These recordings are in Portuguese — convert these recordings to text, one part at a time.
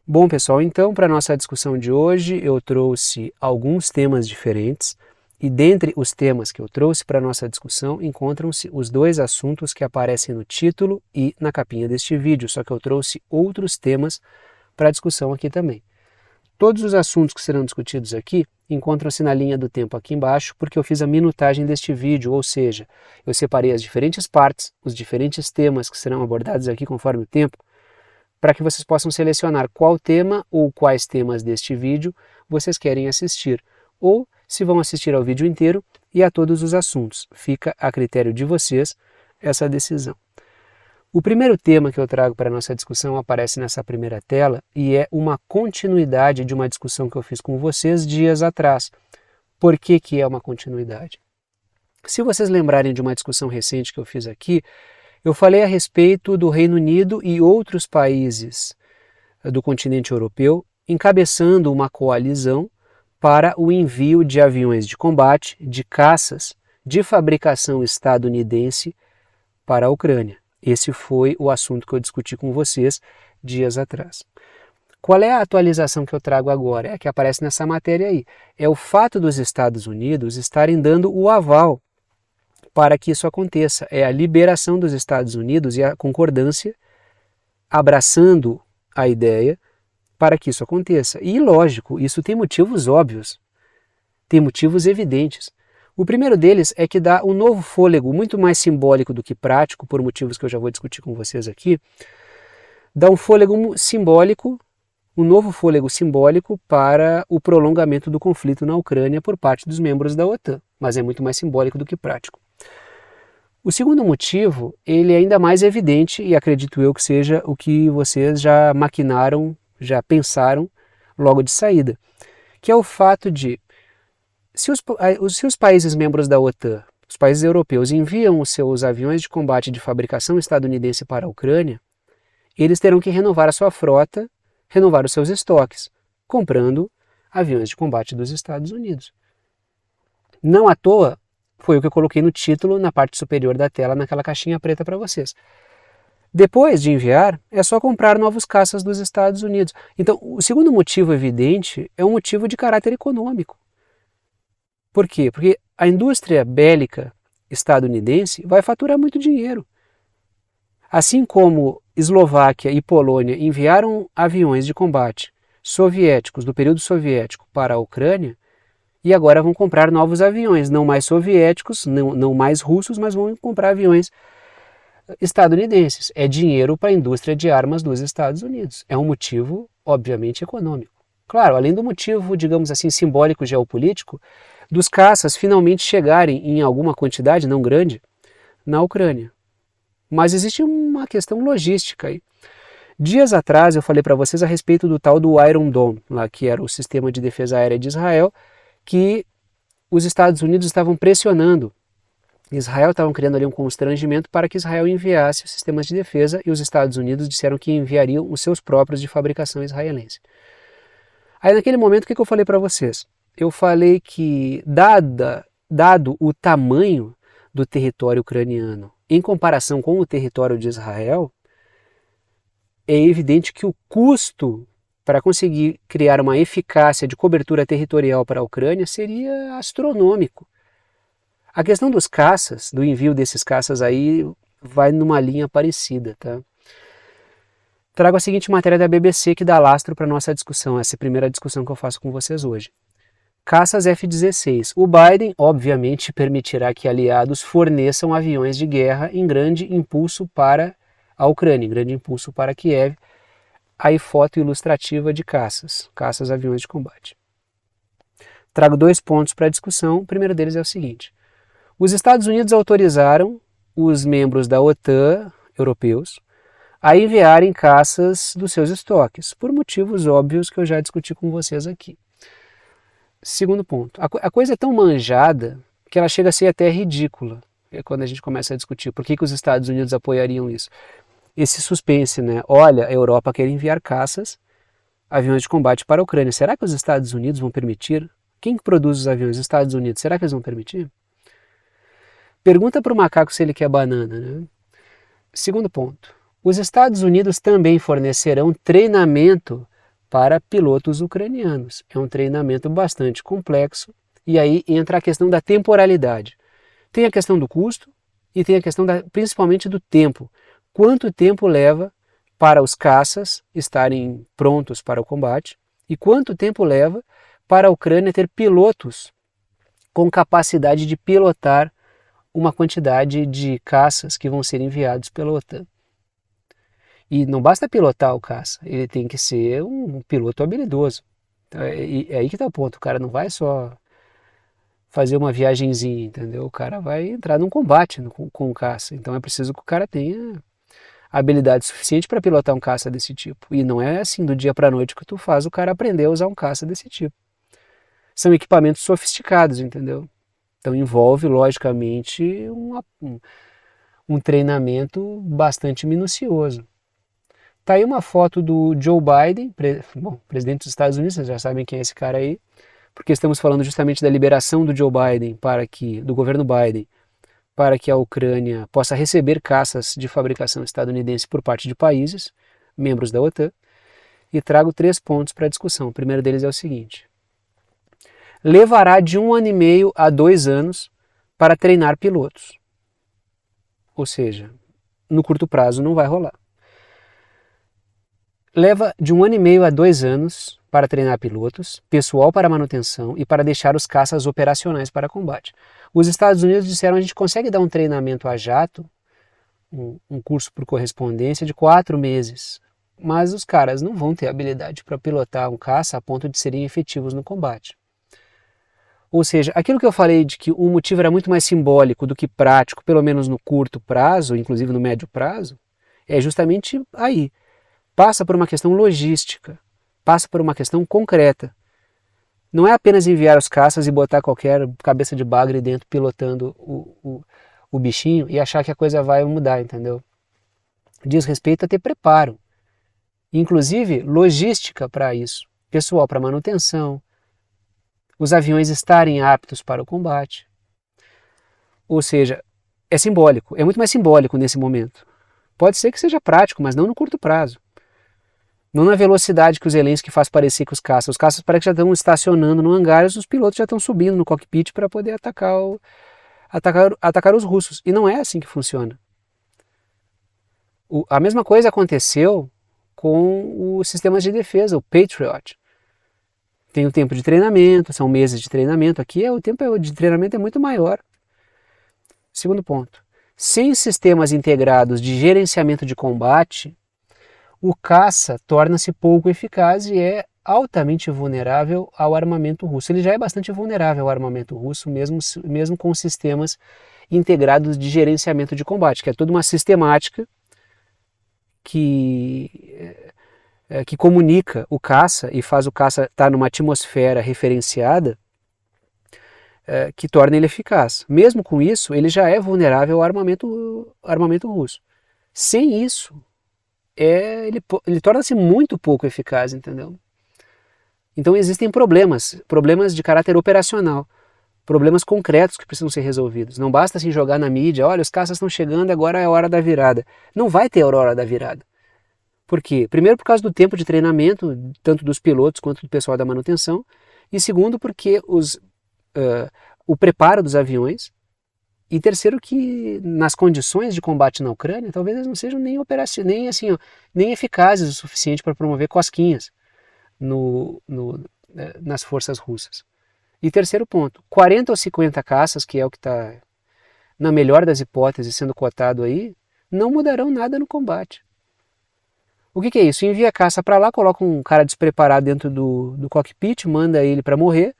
Bom, pessoal, então, para a nossa discussão de hoje, eu trouxe alguns temas diferentes e dentre os temas que eu trouxe para a nossa discussão encontram-se os dois assuntos que aparecem no título e na capinha deste vídeo, só que eu trouxe outros temas para a discussão aqui também. Todos os assuntos que serão discutidos aqui encontram-se na linha do tempo aqui embaixo, porque eu fiz a minutagem deste vídeo, ou seja, eu separei as diferentes partes, os diferentes temas que serão abordados aqui conforme o tempo, para que vocês possam selecionar qual tema ou quais temas deste vídeo vocês querem assistir, ou se vão assistir ao vídeo inteiro e a todos os assuntos. Fica a critério de vocês essa decisão. O primeiro tema que eu trago para a nossa discussão aparece nessa primeira tela e é uma continuidade de uma discussão que eu fiz com vocês dias atrás. Por que que é uma continuidade? Se vocês lembrarem de uma discussão recente que eu fiz aqui, eu falei a respeito do Reino Unido e outros países do continente europeu encabeçando uma coalizão para o envio de aviões de combate, de caças, de fabricação estadunidense para a Ucrânia. Esse foi o assunto que eu discuti com vocês dias atrás. Qual é a atualização que eu trago agora? É a que aparece nessa matéria aí. É o fato dos Estados Unidos estarem dando o aval para que isso aconteça. É a liberação dos Estados Unidos e a concordância abraçando a ideia para que isso aconteça. E lógico, isso tem motivos óbvios, tem motivos evidentes. O primeiro deles é que dá um novo fôlego, muito mais simbólico do que prático, por motivos que eu já vou discutir com vocês aqui, dá um fôlego simbólico, um novo fôlego simbólico para o prolongamento do conflito na Ucrânia por parte dos membros da OTAN, mas é muito mais simbólico do que prático. O segundo motivo, ele é ainda mais evidente e acredito eu que seja o que vocês já maquinaram, já pensaram logo de saída, que é o fato de, se os países membros da OTAN, os países europeus, enviam os seus aviões de combate de fabricação estadunidense para a Ucrânia, eles terão que renovar a sua frota, renovar os seus estoques, comprando aviões de combate dos Estados Unidos. Não à toa, foi o que eu coloquei no título, na parte superior da tela, naquela caixinha preta para vocês. Depois de enviar, é só comprar novos caças dos Estados Unidos. Então, o segundo motivo evidente é um motivo de caráter econômico. Por quê? Porque a indústria bélica estadunidense vai faturar muito dinheiro. Assim como Eslováquia e Polônia enviaram aviões de combate soviéticos, do período soviético, para a Ucrânia, e agora vão comprar novos aviões, não mais soviéticos, não mais russos, mas vão comprar aviões estadunidenses. É dinheiro para a indústria de armas dos Estados Unidos. É um motivo, obviamente, econômico. Claro, além do motivo, digamos assim, simbólico geopolítico, dos caças finalmente chegarem em alguma quantidade, não grande, na Ucrânia. Mas existe uma questão logística aí. Dias atrás eu falei para vocês a respeito do tal do Iron Dome, lá que era o sistema de defesa aérea de Israel, que os Estados Unidos estavam pressionando Israel, estavam criando ali um constrangimento para que Israel enviasse os sistemas de defesa e os Estados Unidos disseram que enviariam os seus próprios de fabricação israelense. Aí naquele momento o que eu falei para vocês? Eu falei que dado o tamanho do território ucraniano em comparação com o território de Israel, é evidente que o custo para conseguir criar uma eficácia de cobertura territorial para a Ucrânia seria astronômico. A questão dos caças, do envio desses caças aí, vai numa linha parecida, tá? Trago a seguinte matéria da BBC que dá lastro para a nossa discussão, essa é a primeira discussão que eu faço com vocês hoje. Caças F-16. O Biden, obviamente, permitirá que aliados forneçam aviões de guerra em grande impulso para a Ucrânia, em grande impulso para Kiev. Aí foto ilustrativa de caças aviões de combate. Trago dois pontos para a discussão. O primeiro deles é o seguinte: os Estados Unidos autorizaram os membros da OTAN europeus a enviarem caças dos seus estoques, por motivos óbvios que eu já discuti com vocês aqui. Segundo ponto, a coisa é tão manjada que ela chega a ser até ridícula quando a gente começa a discutir por que os Estados Unidos apoiariam isso. Esse suspense, né? Olha, a Europa quer enviar caças, aviões de combate para a Ucrânia. Será que os Estados Unidos vão permitir? Quem produz os aviões? Os Estados Unidos. Será que eles vão permitir? Pergunta para o macaco se ele quer banana, né? Segundo ponto, os Estados Unidos também fornecerão treinamento para pilotos ucranianos. É um treinamento bastante complexo e aí entra a questão da temporalidade. Tem a questão do custo e tem a questão principalmente do tempo. Quanto tempo leva para os caças estarem prontos para o combate e quanto tempo leva para a Ucrânia ter pilotos com capacidade de pilotar uma quantidade de caças que vão ser enviados pela OTAN. E não basta pilotar o caça, ele tem que ser um piloto habilidoso. Então, é aí que está o ponto, o cara não vai só fazer uma viagenzinha, entendeu? O cara vai entrar num combate com o caça, então é preciso que o cara tenha habilidade suficiente para pilotar um caça desse tipo. E não é assim do dia para a noite que tu faz o cara aprender a usar um caça desse tipo. São equipamentos sofisticados, entendeu? Então envolve, logicamente, um treinamento bastante minucioso. Tá aí uma foto do Joe Biden, presidente dos Estados Unidos, vocês já sabem quem é esse cara aí, porque estamos falando justamente da liberação do Joe Biden do governo Biden, para que a Ucrânia possa receber caças de fabricação estadunidense por parte de países, membros da OTAN, e trago 3 pontos para a discussão. O primeiro deles é o seguinte: levará de 1 ano e meio a 2 anos para treinar pilotos. Ou seja, no curto prazo não vai rolar. Leva de 1 ano e meio a 2 anos para treinar pilotos, pessoal para manutenção e para deixar os caças operacionais para combate. Os Estados Unidos disseram: a gente consegue dar um treinamento a jato, um curso por correspondência de 4 meses, mas os caras não vão ter habilidade para pilotar um caça a ponto de serem efetivos no combate. Ou seja, aquilo que eu falei de que o motivo era muito mais simbólico do que prático, pelo menos no curto prazo, inclusive no médio prazo, é justamente aí. Passa por uma questão logística, passa por uma questão concreta. Não é apenas enviar os caças e botar qualquer cabeça de bagre dentro pilotando o bichinho e achar que a coisa vai mudar, entendeu? Diz respeito a ter preparo, inclusive logística para isso, pessoal para manutenção, os aviões estarem aptos para o combate. Ou seja, é simbólico, é muito mais simbólico nesse momento. Pode ser que seja prático, mas não no curto prazo. Não na velocidade que o Zelensky faz parecer que os caças parecem que já estão estacionando no hangar e os pilotos já estão subindo no cockpit para poder atacar os russos. E não é assim que funciona. A mesma coisa aconteceu com os sistemas de defesa, o Patriot. Tem o tempo de treinamento, são meses de treinamento. Aqui o tempo de treinamento é muito maior. Segundo ponto, sem sistemas integrados de gerenciamento de combate, o caça torna-se pouco eficaz e é altamente vulnerável ao armamento russo. Ele já é bastante vulnerável ao armamento russo, mesmo com sistemas integrados de gerenciamento de combate, que é toda uma sistemática que comunica o caça e faz o caça estar numa atmosfera referenciada que torna ele eficaz. Mesmo com isso, ele já é vulnerável ao armamento russo. Sem isso, ele torna-se muito pouco eficaz, entendeu? Então existem problemas de caráter operacional, problemas concretos que precisam ser resolvidos. Não basta assim jogar na mídia: olha, os caças estão chegando, agora é a hora da virada. Não vai ter a hora da virada. Por quê? Primeiro, por causa do tempo de treinamento, tanto dos pilotos quanto do pessoal da manutenção, e segundo, porque o preparo dos aviões, e terceiro, que nas condições de combate na Ucrânia, talvez eles não sejam nem eficazes o suficiente para promover cosquinhas nas forças russas. E terceiro ponto, 40 ou 50 caças, que é o que está, na melhor das hipóteses, sendo cotado aí, não mudarão nada no combate. O que é isso? Envia a caça para lá, coloca um cara despreparado dentro do cockpit, manda ele para morrer,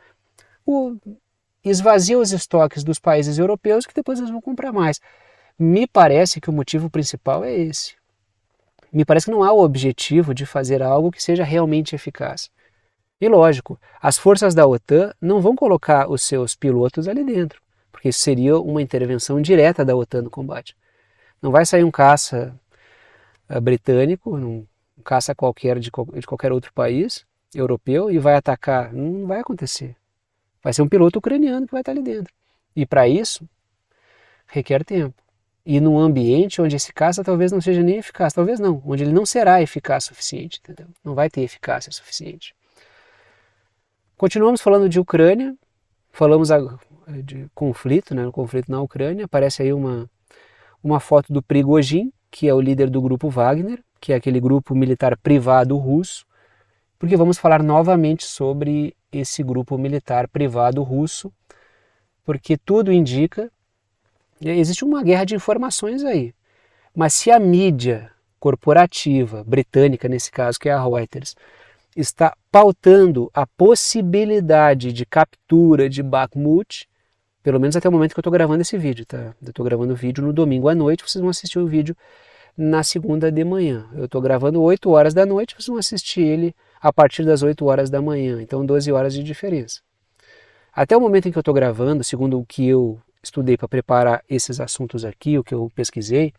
esvazia os estoques dos países europeus que depois eles vão comprar mais. Me parece que o motivo principal é esse. Me parece que não há o objetivo de fazer algo que seja realmente eficaz. E lógico, as forças da OTAN não vão colocar os seus pilotos ali dentro, porque isso seria uma intervenção direta da OTAN no combate. Não vai sair um caça britânico, um caça qualquer de qualquer outro país europeu e vai atacar. Não vai acontecer. Vai ser um piloto ucraniano que vai estar ali dentro. E para isso, requer tempo. e num ambiente onde esse caça talvez não seja nem eficaz, talvez não, onde ele não será eficaz o suficiente, entendeu? Não vai ter eficácia suficiente. Continuamos falando de Ucrânia, falamos de conflito, né, o conflito na Ucrânia, aparece aí uma foto do Prigozhin, que é o líder do grupo Wagner, que é aquele grupo militar privado russo, porque vamos falar novamente sobre esse grupo militar privado russo, porque tudo indica, existe uma guerra de informações aí, mas se a mídia corporativa britânica, nesse caso que é a Reuters, está pautando a possibilidade de captura de Bakhmut, pelo menos até o momento que eu estou gravando esse vídeo, tá? Eu estou gravando o vídeo no domingo à noite, vocês vão assistir o vídeo na segunda de manhã. Eu estou gravando 8 horas da noite, vocês vão assistir ele a partir das 8 horas da manhã, então 12 horas de diferença. Até o momento em que eu estou gravando, segundo o que eu estudei para preparar esses assuntos aqui, o que eu pesquisei,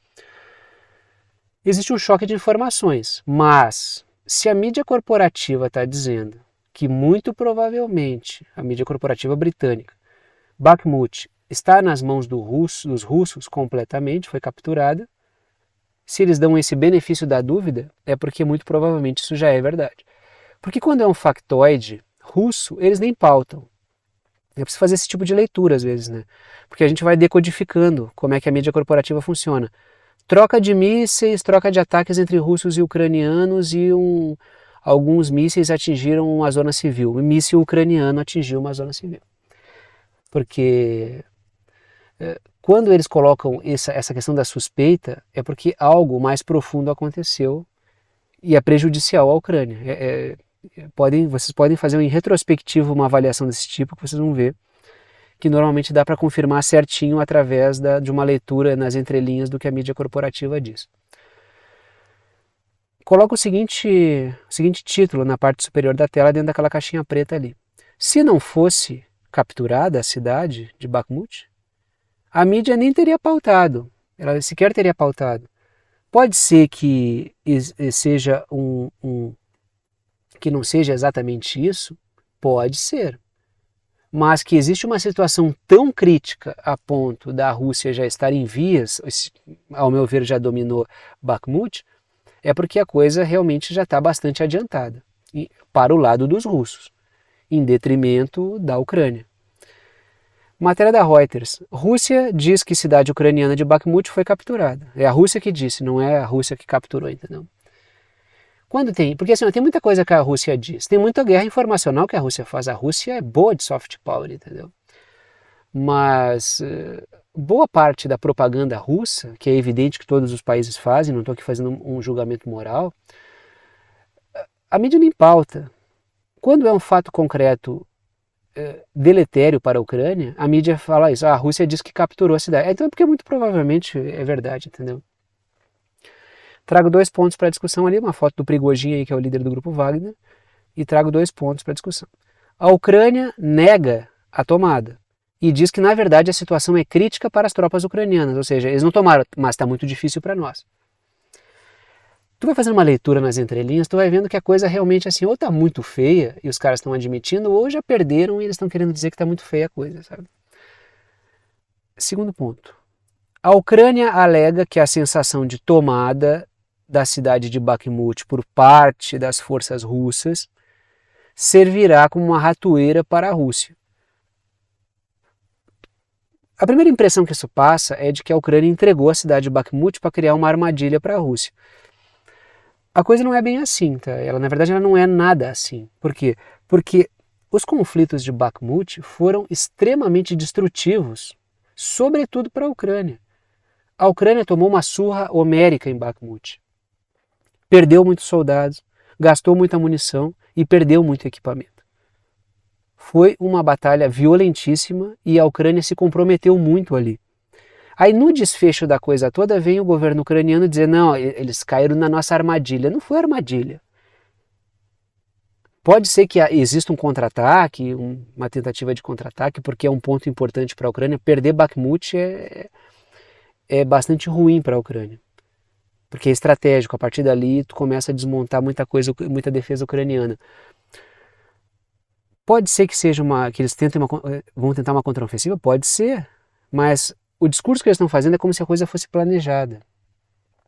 existe um choque de informações, mas se a mídia corporativa está dizendo que muito provavelmente, a mídia corporativa britânica, Bakhmut está nas mãos dos russos completamente, foi capturada, se eles dão esse benefício da dúvida, é porque muito provavelmente isso já é verdade. Porque quando é um factoide russo, eles nem pautam. É preciso fazer esse tipo de leitura às vezes, né? Porque a gente vai decodificando como é que a mídia corporativa funciona. Troca de mísseis, troca de ataques entre russos e ucranianos e alguns mísseis atingiram uma zona civil. Um míssil ucraniano atingiu uma zona civil. Porque quando eles colocam essa questão da suspeita, é porque algo mais profundo aconteceu e é prejudicial à Ucrânia. Vocês podem fazer em retrospectivo uma avaliação desse tipo, que vocês vão ver que normalmente dá para confirmar certinho através de uma leitura nas entrelinhas do que a mídia corporativa diz. Coloca o seguinte título na parte superior da tela, dentro daquela caixinha preta ali. Se não fosse capturada a cidade de Bakhmut, a mídia nem teria pautado, ela sequer teria pautado. Pode ser que seja que não seja exatamente isso, pode ser. Mas que existe uma situação tão crítica a ponto da Rússia já estar em vias, ao meu ver já dominou Bakhmut, é porque a coisa realmente já está bastante adiantada para o lado dos russos, em detrimento da Ucrânia. Matéria da Reuters. Rússia diz que cidade ucraniana de Bakhmut foi capturada. É a Rússia que disse, não é a Rússia que capturou, entendeu? Porque assim, tem muita coisa que a Rússia diz, tem muita guerra informacional que a Rússia faz. A Rússia é boa de soft power, entendeu? Mas boa parte da propaganda russa, que é evidente que todos os países fazem, não estou aqui fazendo um julgamento moral, a mídia nem pauta. Quando é um fato concreto deletério para a Ucrânia, a mídia fala isso, a Rússia diz que capturou a cidade. Então é porque muito provavelmente é verdade, entendeu? Trago 2 pontos para a discussão ali, uma foto do Prigozhin aí, que é o líder do grupo Wagner, e trago 2 pontos para a discussão. A Ucrânia nega a tomada e diz que na verdade a situação é crítica para as tropas ucranianas, ou seja, eles não tomaram, mas está muito difícil para nós. Tu vai fazendo uma leitura nas entrelinhas, tu vai vendo que a coisa realmente assim, ou está muito feia e os caras estão admitindo, ou já perderam e eles estão querendo dizer que está muito feia a coisa, sabe? Segundo ponto. A Ucrânia alega que a sensação de tomada da cidade de Bakhmut por parte das forças russas servirá como uma ratoeira para a Rússia. A primeira impressão que isso passa é de que a Ucrânia entregou a cidade de Bakhmut para criar uma armadilha para a Rússia. A coisa não é bem assim, tá? Na verdade, ela não é nada assim. Por quê? Porque os conflitos de Bakhmut foram extremamente destrutivos, sobretudo para a Ucrânia. A Ucrânia tomou uma surra homérica em Bakhmut. Perdeu muitos soldados, gastou muita munição e perdeu muito equipamento. Foi uma batalha violentíssima e a Ucrânia se comprometeu muito ali. Aí no desfecho da coisa toda vem o governo ucraniano dizer, não, eles caíram na nossa armadilha. Não foi armadilha. Pode ser que exista um contra-ataque, uma tentativa de contra-ataque, porque é um ponto importante para a Ucrânia. Perder Bakhmut é bastante ruim para a Ucrânia. Porque é estratégico, a partir dali tu começa a desmontar muita coisa, muita defesa ucraniana. Pode ser que seja que eles vão tentar uma contraofensiva? Pode ser, mas o discurso que eles estão fazendo é como se a coisa fosse planejada.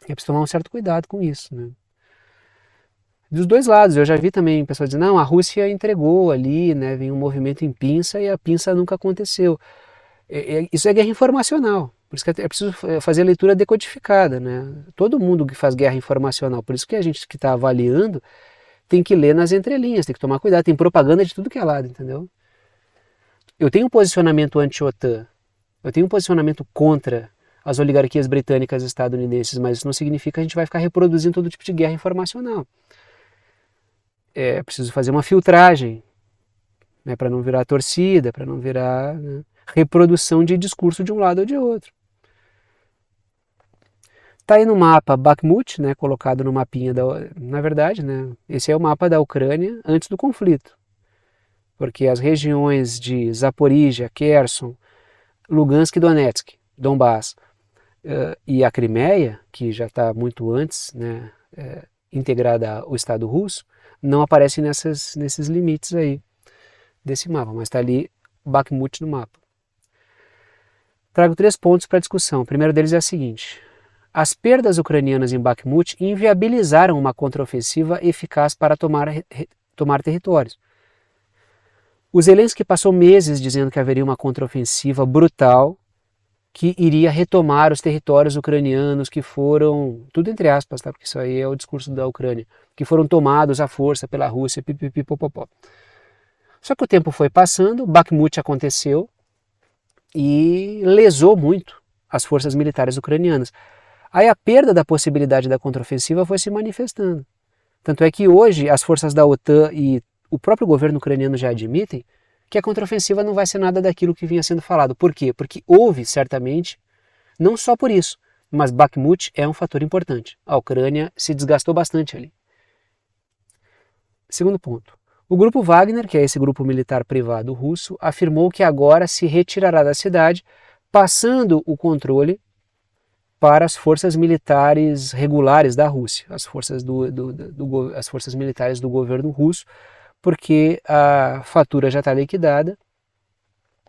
E é preciso tomar um certo cuidado com isso, né? Dos dois lados, eu já vi também pessoas dizendo, não, a Rússia entregou ali, né, vem um movimento em pinça e a pinça nunca aconteceu. Isso é guerra informacional, por isso que é preciso fazer a leitura decodificada, né? Todo mundo que faz guerra informacional, por isso que a gente que está avaliando tem que ler nas entrelinhas, tem que tomar cuidado, tem propaganda de tudo que é lado, entendeu? Eu tenho um posicionamento anti-OTAN, eu tenho um posicionamento contra as oligarquias britânicas e estadunidenses, mas isso não significa que a gente vai ficar reproduzindo todo tipo de guerra informacional. É preciso fazer uma filtragem, né, para não virar torcida, para não virar, né, reprodução de discurso de um lado ou de outro. Está aí no mapa Bakhmut, né, colocado no mapinha, na verdade, né, esse é o mapa da Ucrânia antes do conflito, porque as regiões de Zaporizhia, Kherson, Lugansk e Donetsk, Donbass, e a Crimeia, que já está muito antes, né, integrada ao Estado russo, não aparecem nesses limites aí desse mapa, mas está ali Bakhmut no mapa. Trago 3 pontos para discussão. O primeiro deles é o seguinte: as perdas ucranianas em Bakhmut inviabilizaram uma contraofensiva eficaz para tomar territórios. O Zelensky passou meses dizendo que haveria uma contraofensiva brutal que iria retomar os territórios ucranianos que foram, tudo entre aspas, tá? Porque isso aí é o discurso da Ucrânia, que foram tomados à força pela Rússia, pipipipopopó. Só que o tempo foi passando, Bakhmut aconteceu e lesou muito as forças militares ucranianas. Aí a perda da possibilidade da contraofensiva foi se manifestando. Tanto é que hoje as forças da OTAN e o próprio governo ucraniano já admitem que a contraofensiva não vai ser nada daquilo que vinha sendo falado. Por quê? Porque houve, certamente, não só por isso, mas Bakhmut é um fator importante. A Ucrânia se desgastou bastante ali. Segundo ponto. O grupo Wagner, que é esse grupo militar privado russo, afirmou que agora se retirará da cidade, passando o controle para as forças militares regulares da Rússia, as forças militares do governo russo, porque a fatura já está liquidada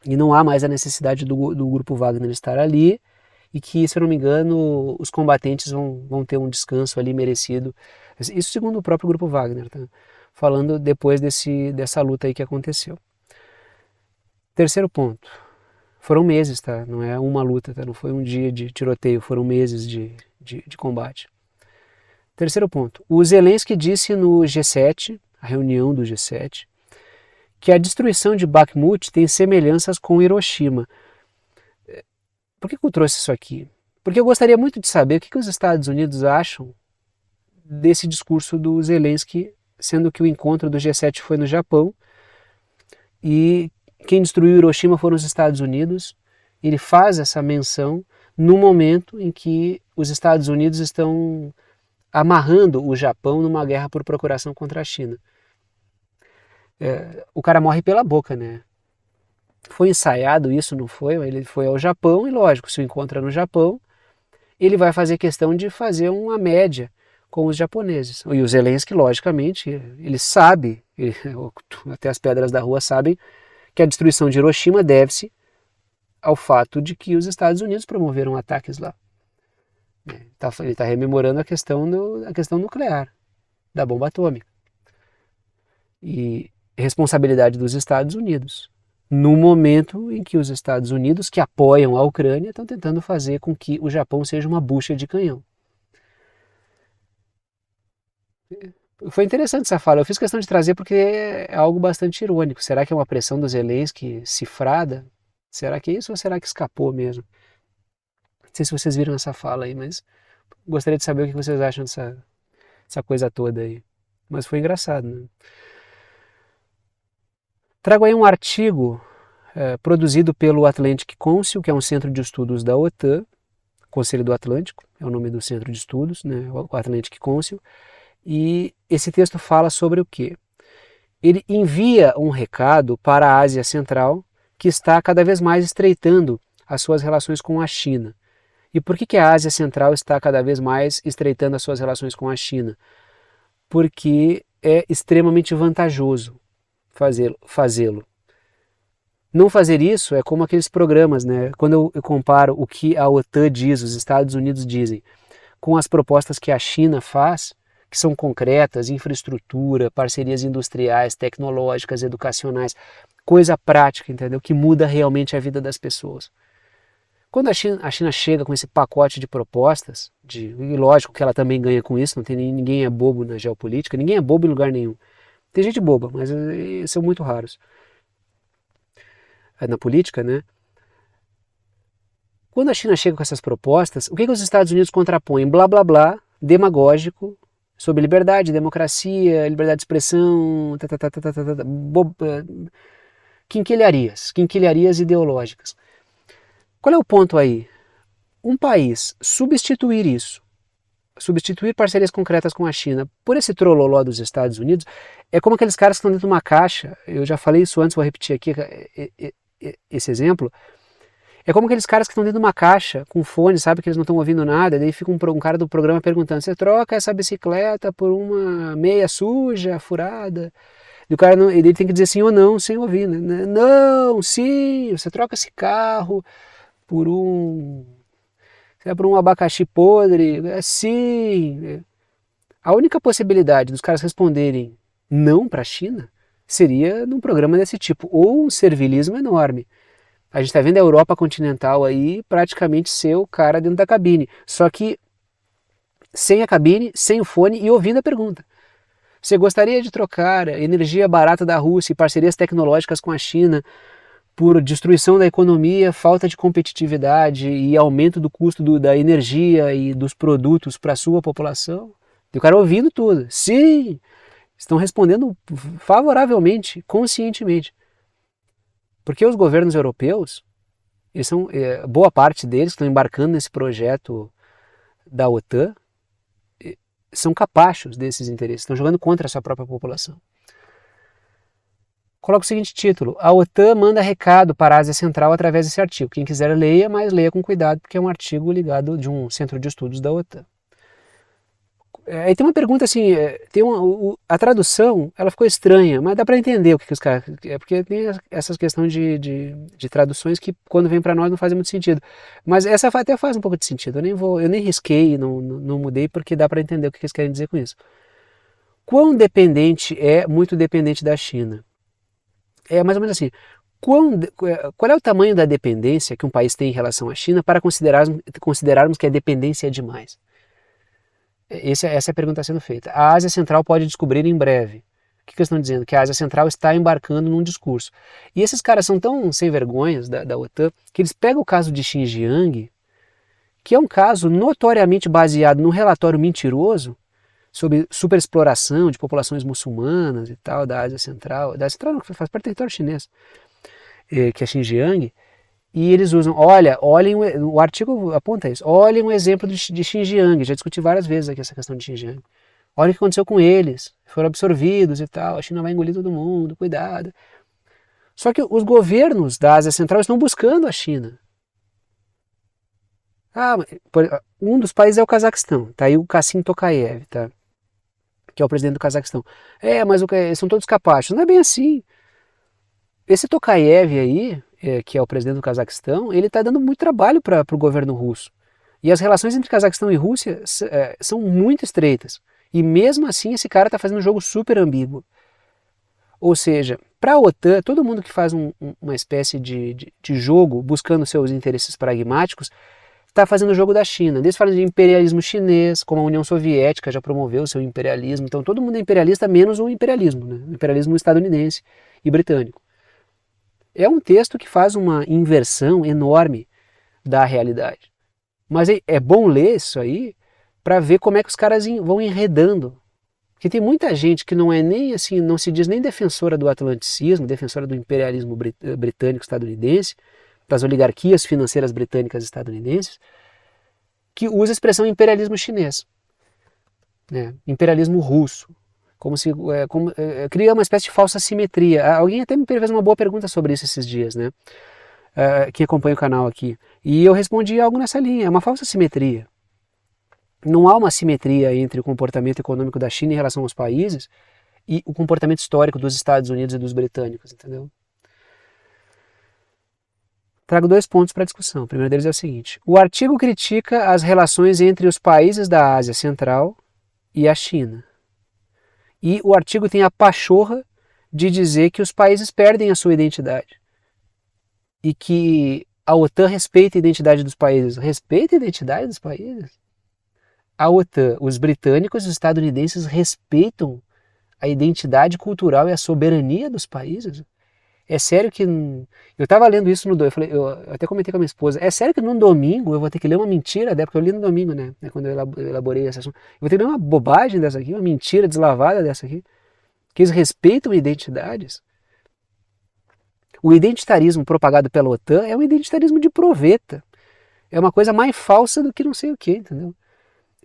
e não há mais a necessidade do grupo Wagner estar ali, e que, se eu não me engano, os combatentes vão ter um descanso ali merecido. Isso segundo o próprio grupo Wagner, tá? Falando depois dessa luta aí que aconteceu. Terceiro ponto. Foram meses, tá? Não é uma luta, tá? Não foi um dia de tiroteio, foram meses de combate. Terceiro ponto. O Zelensky disse no G7, a reunião do G7, que a destruição de Bakhmut tem semelhanças com Hiroshima. Por que eu trouxe isso aqui? Porque eu gostaria muito de saber o que os Estados Unidos acham desse discurso do Zelensky, sendo que o encontro do G7 foi no Japão e quem destruiu Hiroshima foram os Estados Unidos. Ele faz essa menção no momento em que os Estados Unidos estão amarrando o Japão numa guerra por procuração contra a China. O cara morre pela boca, né? Foi ensaiado isso, não foi? Ele foi ao Japão e, lógico, se encontra no Japão, ele vai fazer questão de fazer uma média com os japoneses. E o Zelensky, logicamente, ele sabe, até as pedras da rua sabem, que a destruição de Hiroshima deve-se ao fato de que os Estados Unidos promoveram ataques lá. Ele está rememorando a questão nuclear, da bomba atômica. E responsabilidade dos Estados Unidos, no momento em que os Estados Unidos, que apoiam a Ucrânia, estão tentando fazer com que o Japão seja uma bucha de canhão. Foi interessante essa fala, eu fiz questão de trazer porque é algo bastante irônico. Será que é uma pressão do Zelensky cifrada? Será que é isso ou será que escapou mesmo? Não sei se vocês viram essa fala aí, mas gostaria de saber o que vocês acham dessa coisa toda aí. Mas foi engraçado, né? Trago aí um artigo produzido pelo Atlantic Council, que é um centro de estudos da OTAN, Conselho do Atlântico, é o nome do centro de estudos, né, o Atlantic Council, e esse texto fala sobre o quê? Ele envia um recado para a Ásia Central, que está cada vez mais estreitando as suas relações com a China. E por que a Ásia Central está cada vez mais estreitando as suas relações com a China? Porque é extremamente vantajoso fazê-lo. Não fazer isso é como aqueles programas, né? Quando eu comparo o que a OTAN diz, os Estados Unidos dizem, com as propostas que a China faz, que são concretas, infraestrutura, parcerias industriais, tecnológicas, educacionais, coisa prática, entendeu? Que muda realmente a vida das pessoas. Quando a China chega com esse pacote de propostas, e lógico que ela também ganha com isso, não tem ninguém é bobo na geopolítica, ninguém é bobo em lugar nenhum. Tem gente boba, mas são muito raros. Na política, né? Quando a China chega com essas propostas, o que os Estados Unidos contrapõem? Blá blá blá, demagógico, sobre liberdade, democracia, liberdade de expressão, quinquilharias ideológicas. Qual é o ponto aí? Um país substituir isso, substituir parcerias concretas com a China por esse trololó dos Estados Unidos, é como aqueles caras que estão dentro de uma caixa, eu já falei isso antes, vou repetir aqui esse exemplo, é como aqueles caras que estão dentro de uma caixa com fone, sabe que eles não estão ouvindo nada, daí fica um cara do programa perguntando, você troca essa bicicleta por uma meia suja, furada? E o cara não, ele tem que dizer sim ou não, sem ouvir, né? Não, sim, você troca esse carro por por um abacaxi podre, sim. A única possibilidade dos caras responderem não para a China seria num programa desse tipo, ou um servilismo enorme. A gente está vendo a Europa continental aí praticamente ser o cara dentro da cabine, só que sem a cabine, sem o fone e ouvindo a pergunta. Você gostaria de trocar energia barata da Rússia e parcerias tecnológicas com a China por destruição da economia, falta de competitividade e aumento do custo da energia e dos produtos para a sua população? E o cara ouvindo tudo. Sim! Estão respondendo favoravelmente, conscientemente. Porque os governos europeus, eles são, boa parte deles que estão embarcando nesse projeto da OTAN, são capachos desses interesses, estão jogando contra a sua própria população. Coloca o seguinte título: a OTAN manda recado para a Ásia Central através desse artigo. Quem quiser leia, mas leia com cuidado, porque é um artigo ligado de um centro de estudos da OTAN. Aí tem uma pergunta assim, a tradução ela ficou estranha, mas dá para entender o que os caras... porque tem essas questões de traduções que quando vem para nós não fazem muito sentido. Mas essa até faz um pouco de sentido, eu nem risquei, não mudei, porque dá para entender o que eles querem dizer com isso. Quão dependente é muito dependente da China? É mais ou menos assim, qual é o tamanho da dependência que um país tem em relação à China para considerarmos que a dependência é demais? Essa é a pergunta sendo feita. A Ásia Central pode descobrir em breve. O que eles estão dizendo? Que a Ásia Central está embarcando num discurso. E esses caras são tão sem vergonhas da OTAN que eles pegam o caso de Xinjiang, que é um caso notoriamente baseado num relatório mentiroso sobre superexploração de populações muçulmanas e tal da Ásia Central. Da Ásia Central não, faz parte do território chinês, que é Xinjiang. E eles usam, olhem, o artigo aponta isso, olhem um exemplo de Xinjiang, já discuti várias vezes aqui essa questão de Xinjiang. Olha o que aconteceu com eles, foram absorvidos e tal, a China vai engolir todo mundo, cuidado. Só que os governos da Ásia Central estão buscando a China. Um dos países é o Cazaquistão, tá aí o Kassim Tokayev, tá? Que é o presidente do Cazaquistão. Mas são todos capachos. Não é bem assim. Esse Tokayev aí, que é o presidente do Cazaquistão, ele está dando muito trabalho para o governo russo. E as relações entre Cazaquistão e Rússia são muito estreitas. E mesmo assim esse cara está fazendo um jogo super ambíguo. Ou seja, para a OTAN, todo mundo que faz uma espécie de jogo buscando seus interesses pragmáticos está fazendo o jogo da China. Eles falam de imperialismo chinês, como a União Soviética já promoveu o seu imperialismo. Então todo mundo é imperialista menos o imperialismo, né? O imperialismo estadunidense e britânico. É um texto que faz uma inversão enorme da realidade. Mas é bom ler isso aí para ver como é que os caras vão enredando. Porque tem muita gente que não é nem assim, não se diz nem defensora do atlanticismo, defensora do imperialismo britânico estadunidense, das oligarquias financeiras britânicas estadunidenses, que usa a expressão imperialismo chinês, né? Imperialismo russo. Como se cria uma espécie de falsa simetria. Alguém até me fez uma boa pergunta sobre isso esses dias, né? Que acompanha o canal aqui. E eu respondi algo nessa linha, é uma falsa simetria. Não há uma simetria entre o comportamento econômico da China em relação aos países e o comportamento histórico dos Estados Unidos e dos britânicos, entendeu? trago 2 pontos para discussão. O primeiro deles é o seguinte: o artigo critica as relações entre os países da Ásia Central e a China. E o artigo tem a pachorra de dizer que os países perdem a sua identidade e que a OTAN respeita a identidade dos países. Respeita a identidade dos países? A OTAN, os britânicos e os estadunidenses respeitam a identidade cultural e a soberania dos países? É sério que... Eu estava lendo isso no... eu até comentei com a minha esposa. É sério que num domingo eu vou ter que ler uma mentira? Porque eu li no domingo, né? Quando eu elaborei essa assunto. Eu vou ter que ler uma bobagem dessa aqui, uma mentira deslavada dessa aqui. Que eles respeitam identidades. O identitarismo propagado pela OTAN é um identitarismo de proveta. É uma coisa mais falsa do que não sei o que, entendeu?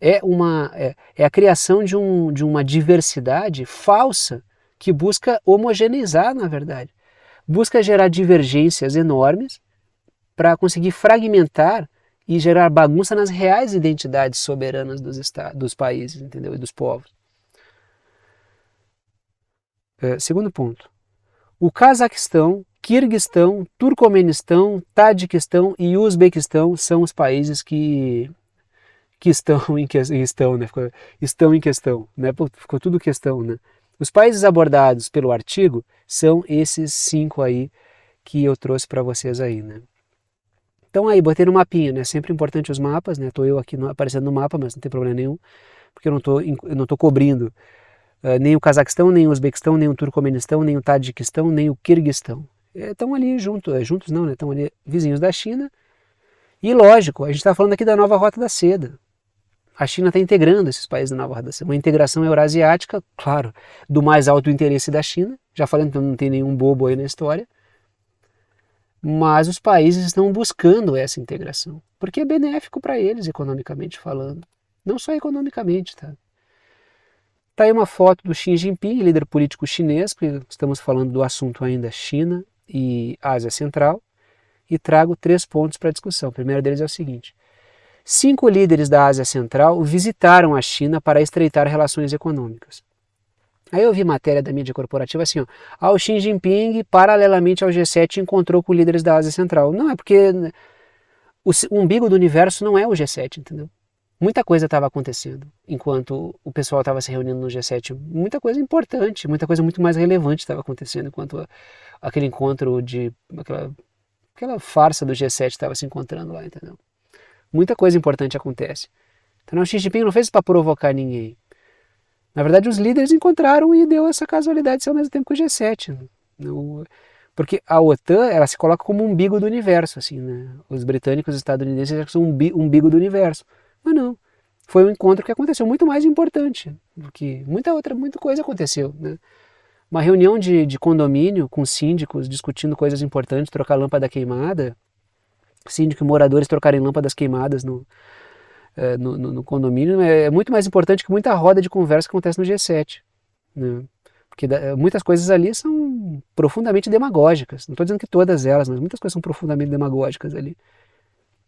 É a criação de uma diversidade falsa que busca homogeneizar, na verdade. Busca gerar divergências enormes para conseguir fragmentar e gerar bagunça nas reais identidades soberanas dos países, entendeu? E dos povos. Segundo ponto. O Cazaquistão, Quirguistão, Turcomenistão, Tadiquistão e Uzbequistão são os países que estão em questão, né? Estão em questão, né? Ficou tudo questão, né? Os países abordados pelo artigo são esses 5 aí que eu trouxe para vocês aí, né? Então aí, botei no mapinha, né? Sempre importante os mapas, né? Tô eu aqui aparecendo no mapa, mas não tem problema nenhum, porque eu não tô cobrindo nem o Cazaquistão, nem o Uzbequistão, nem o Turcomenistão, nem o Tadiquistão, nem o Quirguistão. Estão ali juntos não, né? Estão ali vizinhos da China. E lógico, a gente está falando aqui da nova Rota da Seda. A China está integrando esses países da nova Rota da Seda. Uma integração eurasiática, claro, do mais alto interesse da China. Já falei, então não tem nenhum bobo aí na história. Mas os países estão buscando essa integração, porque é benéfico para eles, economicamente falando. Não só economicamente, tá? Tá aí uma foto do Xi Jinping, líder político chinês, porque estamos falando do assunto ainda China e Ásia Central, e trago 3 pontos para discussão. O primeiro deles é o seguinte: 5 líderes da Ásia Central visitaram a China para estreitar relações econômicas. Aí eu vi matéria da mídia corporativa assim, ó, o Xi Jinping, paralelamente ao G7, encontrou com líderes da Ásia Central. Não, é porque o umbigo do universo não é o G7, entendeu? Muita coisa estava acontecendo enquanto o pessoal estava se reunindo no G7. Muita coisa importante, muita coisa muito mais relevante estava acontecendo enquanto aquele encontro aquela farsa do G7 estava se encontrando lá, entendeu? Muita coisa importante acontece. Então o Xi Jinping não fez isso para provocar ninguém. Na verdade, os líderes encontraram e deu essa casualidade de ser ao mesmo tempo que o G7. Porque a OTAN, ela se coloca como um umbigo do universo, assim, né? Os britânicos e os estadunidenses já são um umbigo do universo. Mas não, foi um encontro que aconteceu muito mais importante, porque muita coisa aconteceu, né? Uma reunião de condomínio com síndicos discutindo coisas importantes, trocar lâmpada queimada, síndico e moradores trocarem lâmpadas queimadas no condomínio é muito mais importante que muita roda de conversa que acontece no G7, né? Porque muitas coisas ali são profundamente demagógicas, não estou dizendo que todas elas, mas muitas coisas são profundamente demagógicas ali.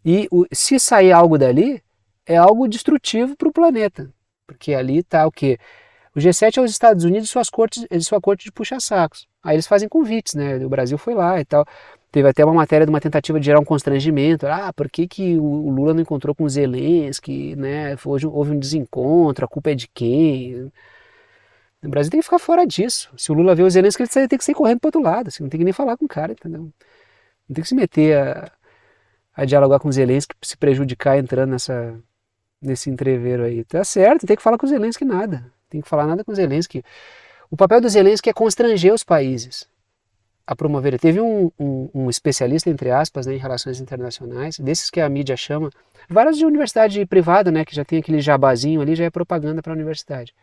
E se sair algo dali, é algo destrutivo para o planeta, porque ali está o quê? O G7 é os Estados Unidos e sua corte de puxa-sacos. Aí eles fazem convites, né? O Brasil foi lá e tal. Teve até uma matéria de uma tentativa de gerar um constrangimento. Por que o Lula não encontrou com o Zelensky, né? Houve um desencontro, a culpa é de quem? O Brasil tem que ficar fora disso. Se o Lula vê o Zelensky, ele tem que sair correndo para o outro lado. Assim, não tem que nem falar com o cara, entendeu? Não tem que se meter a dialogar com o Zelensky, se prejudicar entrando nesse entreveiro aí. Tá certo, não tem que falar com o Zelensky nada. Tem que falar nada com o Zelensky. O papel do Zelensky é constranger os países a promover. Teve um especialista, entre aspas, né, em relações internacionais, desses que a mídia chama, vários de universidade privada, né, que já tem aquele jabazinho ali, já é propaganda para a universidade.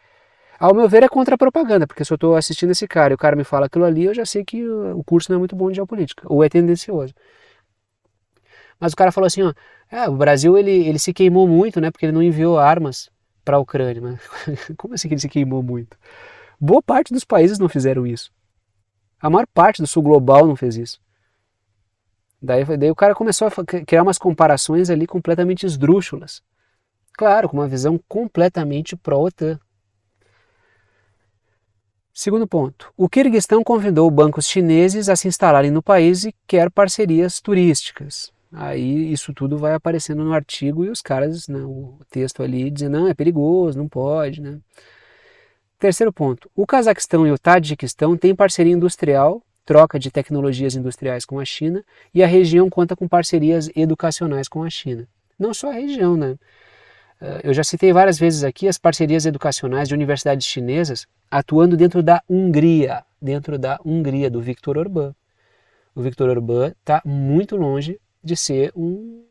Ao meu ver é contra-propaganda, porque se eu estou assistindo esse cara e o cara me fala aquilo ali, eu já sei que o curso não é muito bom de geopolítica, ou é tendencioso. Mas o cara falou assim, ó, o Brasil ele se queimou muito, né, porque ele não enviou armas para a Ucrânia. Mas como assim que ele se queimou muito? Boa parte dos países não fizeram isso. A maior parte do sul global não fez isso. Daí o cara começou a criar umas comparações ali completamente esdrúxulas. Claro, com uma visão completamente pró-OTAN. Segundo ponto, o Quirguistão convidou bancos chineses a se instalarem no país e quer parcerias turísticas. Aí isso tudo vai aparecendo no artigo e os caras, né, o texto ali dizendo, não, é perigoso, não pode, né. Terceiro ponto, o Cazaquistão e o Tadiquistão têm parceria industrial, troca de tecnologias industriais com a China, e a região conta com parcerias educacionais com a China. Não só a região, né? Eu já citei várias vezes aqui as parcerias educacionais de universidades chinesas atuando dentro da Hungria, do Viktor Orbán. O Viktor Orbán está muito longe de ser um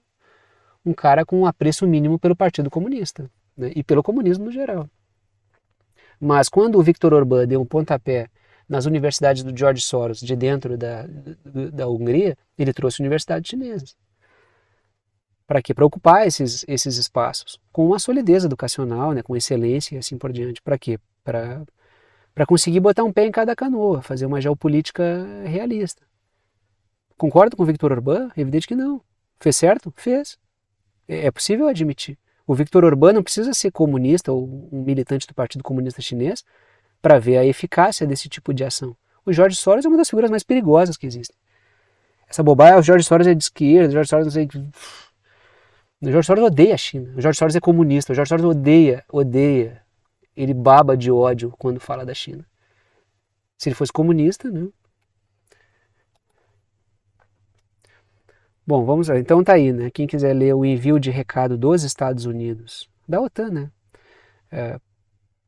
cara com um apreço mínimo pelo Partido Comunista, né, e pelo comunismo no geral. Mas quando o Viktor Orbán deu um pontapé nas universidades do George Soros de dentro da Hungria, ele trouxe universidades chinesas. Para quê? Para ocupar esses espaços com uma solidez educacional, né, com excelência e assim por diante. Para quê? Para conseguir botar um pé em cada canoa, fazer uma geopolítica realista. Concordo com o Viktor Orbán? Evidente que não. Fez certo? Fez. É possível admitir. O Viktor Orbán não precisa ser comunista ou um militante do Partido Comunista Chinês para ver a eficácia desse tipo de ação. O George Soros é uma das figuras mais perigosas que existem. Essa bobagem, o George Soros é de esquerda, o George Soros não sei... O George Soros odeia a China, o George Soros é comunista, o George Soros odeia. Ele baba de ódio quando fala da China. Se ele fosse comunista, né? Bom, vamos lá. Então tá aí, né? Quem quiser ler o envio de recado dos Estados Unidos, da OTAN, né?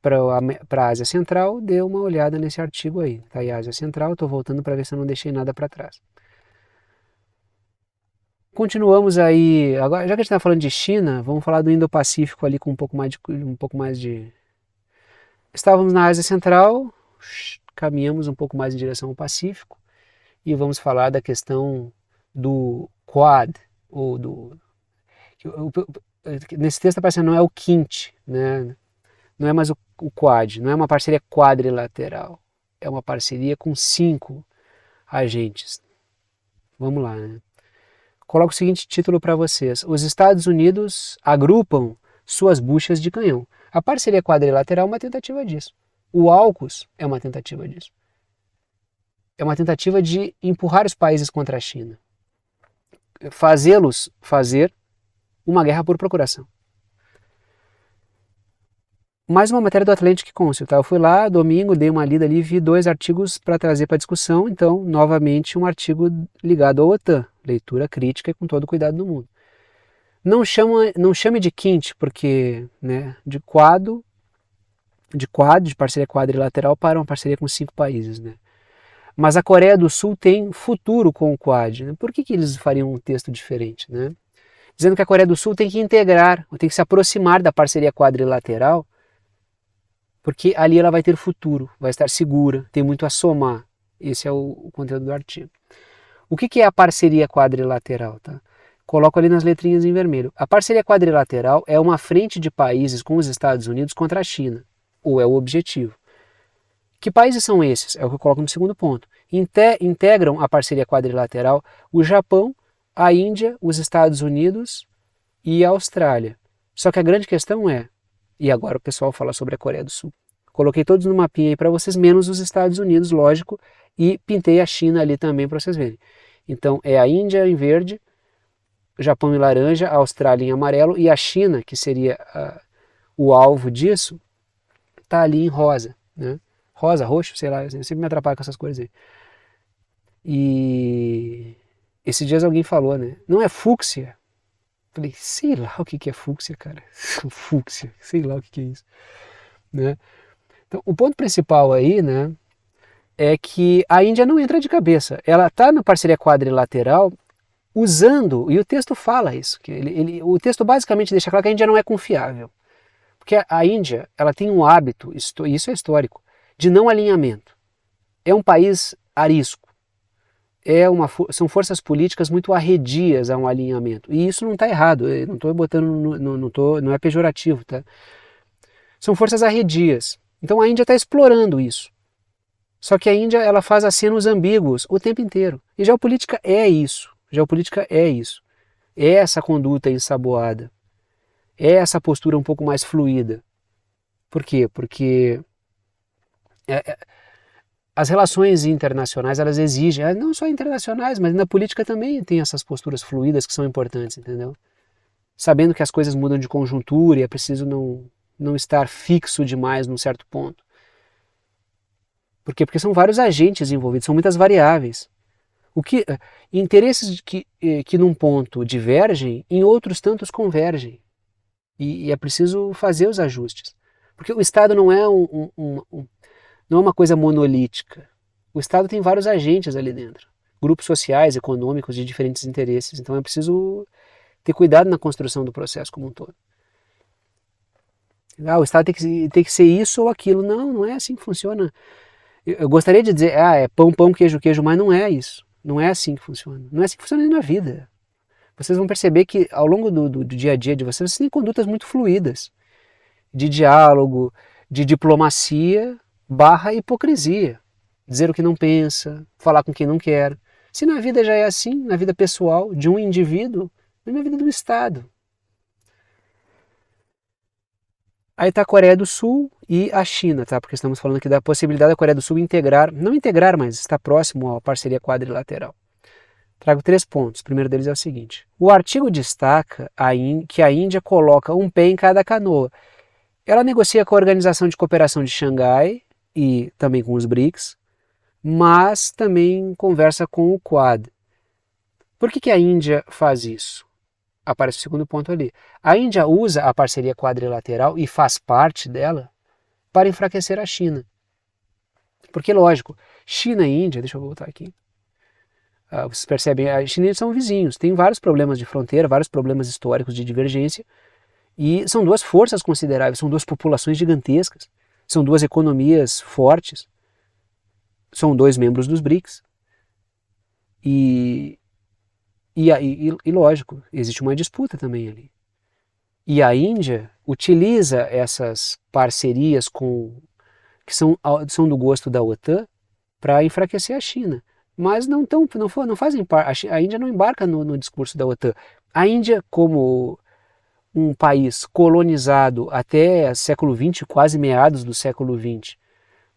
Para a Ásia Central, dê uma olhada nesse artigo aí. Tá aí a Ásia Central, estou voltando para ver se eu não deixei nada para trás. Continuamos aí, agora, já que a gente está falando de China, vamos falar do Indo-Pacífico ali com um pouco mais de... Estávamos na Ásia Central, caminhamos um pouco mais em direção ao Pacífico e vamos falar da questão do Quad, ou do... Nesse texto está aparecendo, não é o Quint, né? Não é mais o Quad, não é uma parceria quadrilateral, é uma parceria com 5 agentes. Vamos lá, né? Coloco o seguinte título para vocês: os Estados Unidos agrupam suas buchas de canhão. A parceria quadrilateral é uma tentativa disso. O AUKUS é uma tentativa disso. É uma tentativa de empurrar os países contra a China. Fazê-los fazer uma guerra por procuração. Mais uma matéria do Atlantic Council, tá? Eu fui lá domingo, dei uma lida ali, vi 2 artigos para trazer para discussão, então, novamente, um artigo ligado à OTAN, leitura crítica e com todo o cuidado do mundo. Não chame de Quint, porque, né, de parceria quadrilateral para uma parceria com 5 países, né? Mas a Coreia do Sul tem futuro com o Quad, né? Por que eles fariam um texto diferente, né? Dizendo que a Coreia do Sul tem que integrar, tem que se aproximar da parceria quadrilateral, porque ali ela vai ter futuro, vai estar segura, tem muito a somar. Esse é o conteúdo do artigo. O que é a parceria quadrilateral? Tá? Coloco ali nas letrinhas em vermelho. A parceria quadrilateral é uma frente de países com os Estados Unidos contra a China, ou é o objetivo. Que países são esses? É o que eu coloco no segundo ponto. Integram a parceria quadrilateral o Japão, a Índia, os Estados Unidos e a Austrália. Só que a grande questão é, e agora o pessoal fala sobre a Coreia do Sul. Coloquei todos no mapinha aí para vocês, menos os Estados Unidos, lógico, e pintei a China ali também para vocês verem. Então é a Índia em verde, o Japão em laranja, a Austrália em amarelo e a China, que seria o alvo disso, está ali em rosa, né? Rosa, roxo, sei lá, eu sempre me atrapalho com essas cores aí. E esses dias alguém falou, né? Não é fúcsia? Falei, sei lá o que é fúcsia, cara. Fúcsia, sei lá o que é isso. Né? Então, o ponto principal aí, né, é que a Índia não entra de cabeça. Ela está na parceria quadrilateral usando, e o texto fala isso, que o texto basicamente deixa claro que a Índia não é confiável. Porque a Índia ela tem um hábito, isso é histórico, de não alinhamento. É um país arisco. São forças políticas muito arredias a um alinhamento. E isso não está errado, eu não estou botando, não é pejorativo. Tá? São forças arredias. Então a Índia está explorando isso. Só que a Índia ela faz acenos ambíguos o tempo inteiro. E geopolítica é isso. Geopolítica é isso. É essa conduta ensaboada. É essa postura um pouco mais fluida. Por quê? Porque as relações internacionais, elas exigem, não só internacionais, mas na política também tem essas posturas fluídas que são importantes, entendeu? Sabendo que as coisas mudam de conjuntura e é preciso não estar fixo demais num certo ponto. Por quê? Porque são vários agentes envolvidos, são muitas variáveis. Interesses que num ponto divergem, em outros tantos convergem. E é preciso fazer os ajustes. Porque o Estado não é não é uma coisa monolítica. O Estado tem vários agentes ali dentro. Grupos sociais, econômicos, de diferentes interesses. Então é preciso ter cuidado na construção do processo como um todo. O Estado tem que ser isso ou aquilo. Não, não é assim que funciona. Eu gostaria de dizer, é pão, pão, queijo, queijo, mas não é isso. Não é assim que funciona. Não é assim que funciona nem na vida. Vocês vão perceber que ao longo do dia a dia de vocês têm condutas muito fluídas. De diálogo, de diplomacia / hipocrisia. Dizer o que não pensa, falar com quem não quer. Se na vida já é assim, na vida pessoal de um indivíduo, e na vida do Estado. Aí está a Coreia do Sul e a China, tá? Porque estamos falando aqui da possibilidade da Coreia do Sul integrar, não integrar, mas está próximo à parceria quadrilateral. Trago 3 pontos. O primeiro deles é o seguinte. O artigo destaca que a Índia coloca um pé em cada canoa. Ela negocia com a Organização de Cooperação de Xangai e também com os BRICS, mas também conversa com o Quad. Por que a Índia faz isso? Aparece o segundo ponto ali. A Índia usa a parceria quadrilateral e faz parte dela para enfraquecer a China. Porque, lógico, China e Índia, deixa eu voltar aqui, vocês percebem, a China e a Índia são vizinhos, tem vários problemas de fronteira, vários problemas históricos de divergência, e são 2 forças consideráveis, são 2 populações gigantescas, são 2 economias fortes, são 2 membros dos BRICS. E lógico, existe uma disputa também ali. E a Índia utiliza essas parcerias que são do gosto da OTAN para enfraquecer a China. Mas não fazem parte. A Índia não embarca no discurso da OTAN. A Índia, como um país colonizado até século XX, quase meados do século XX,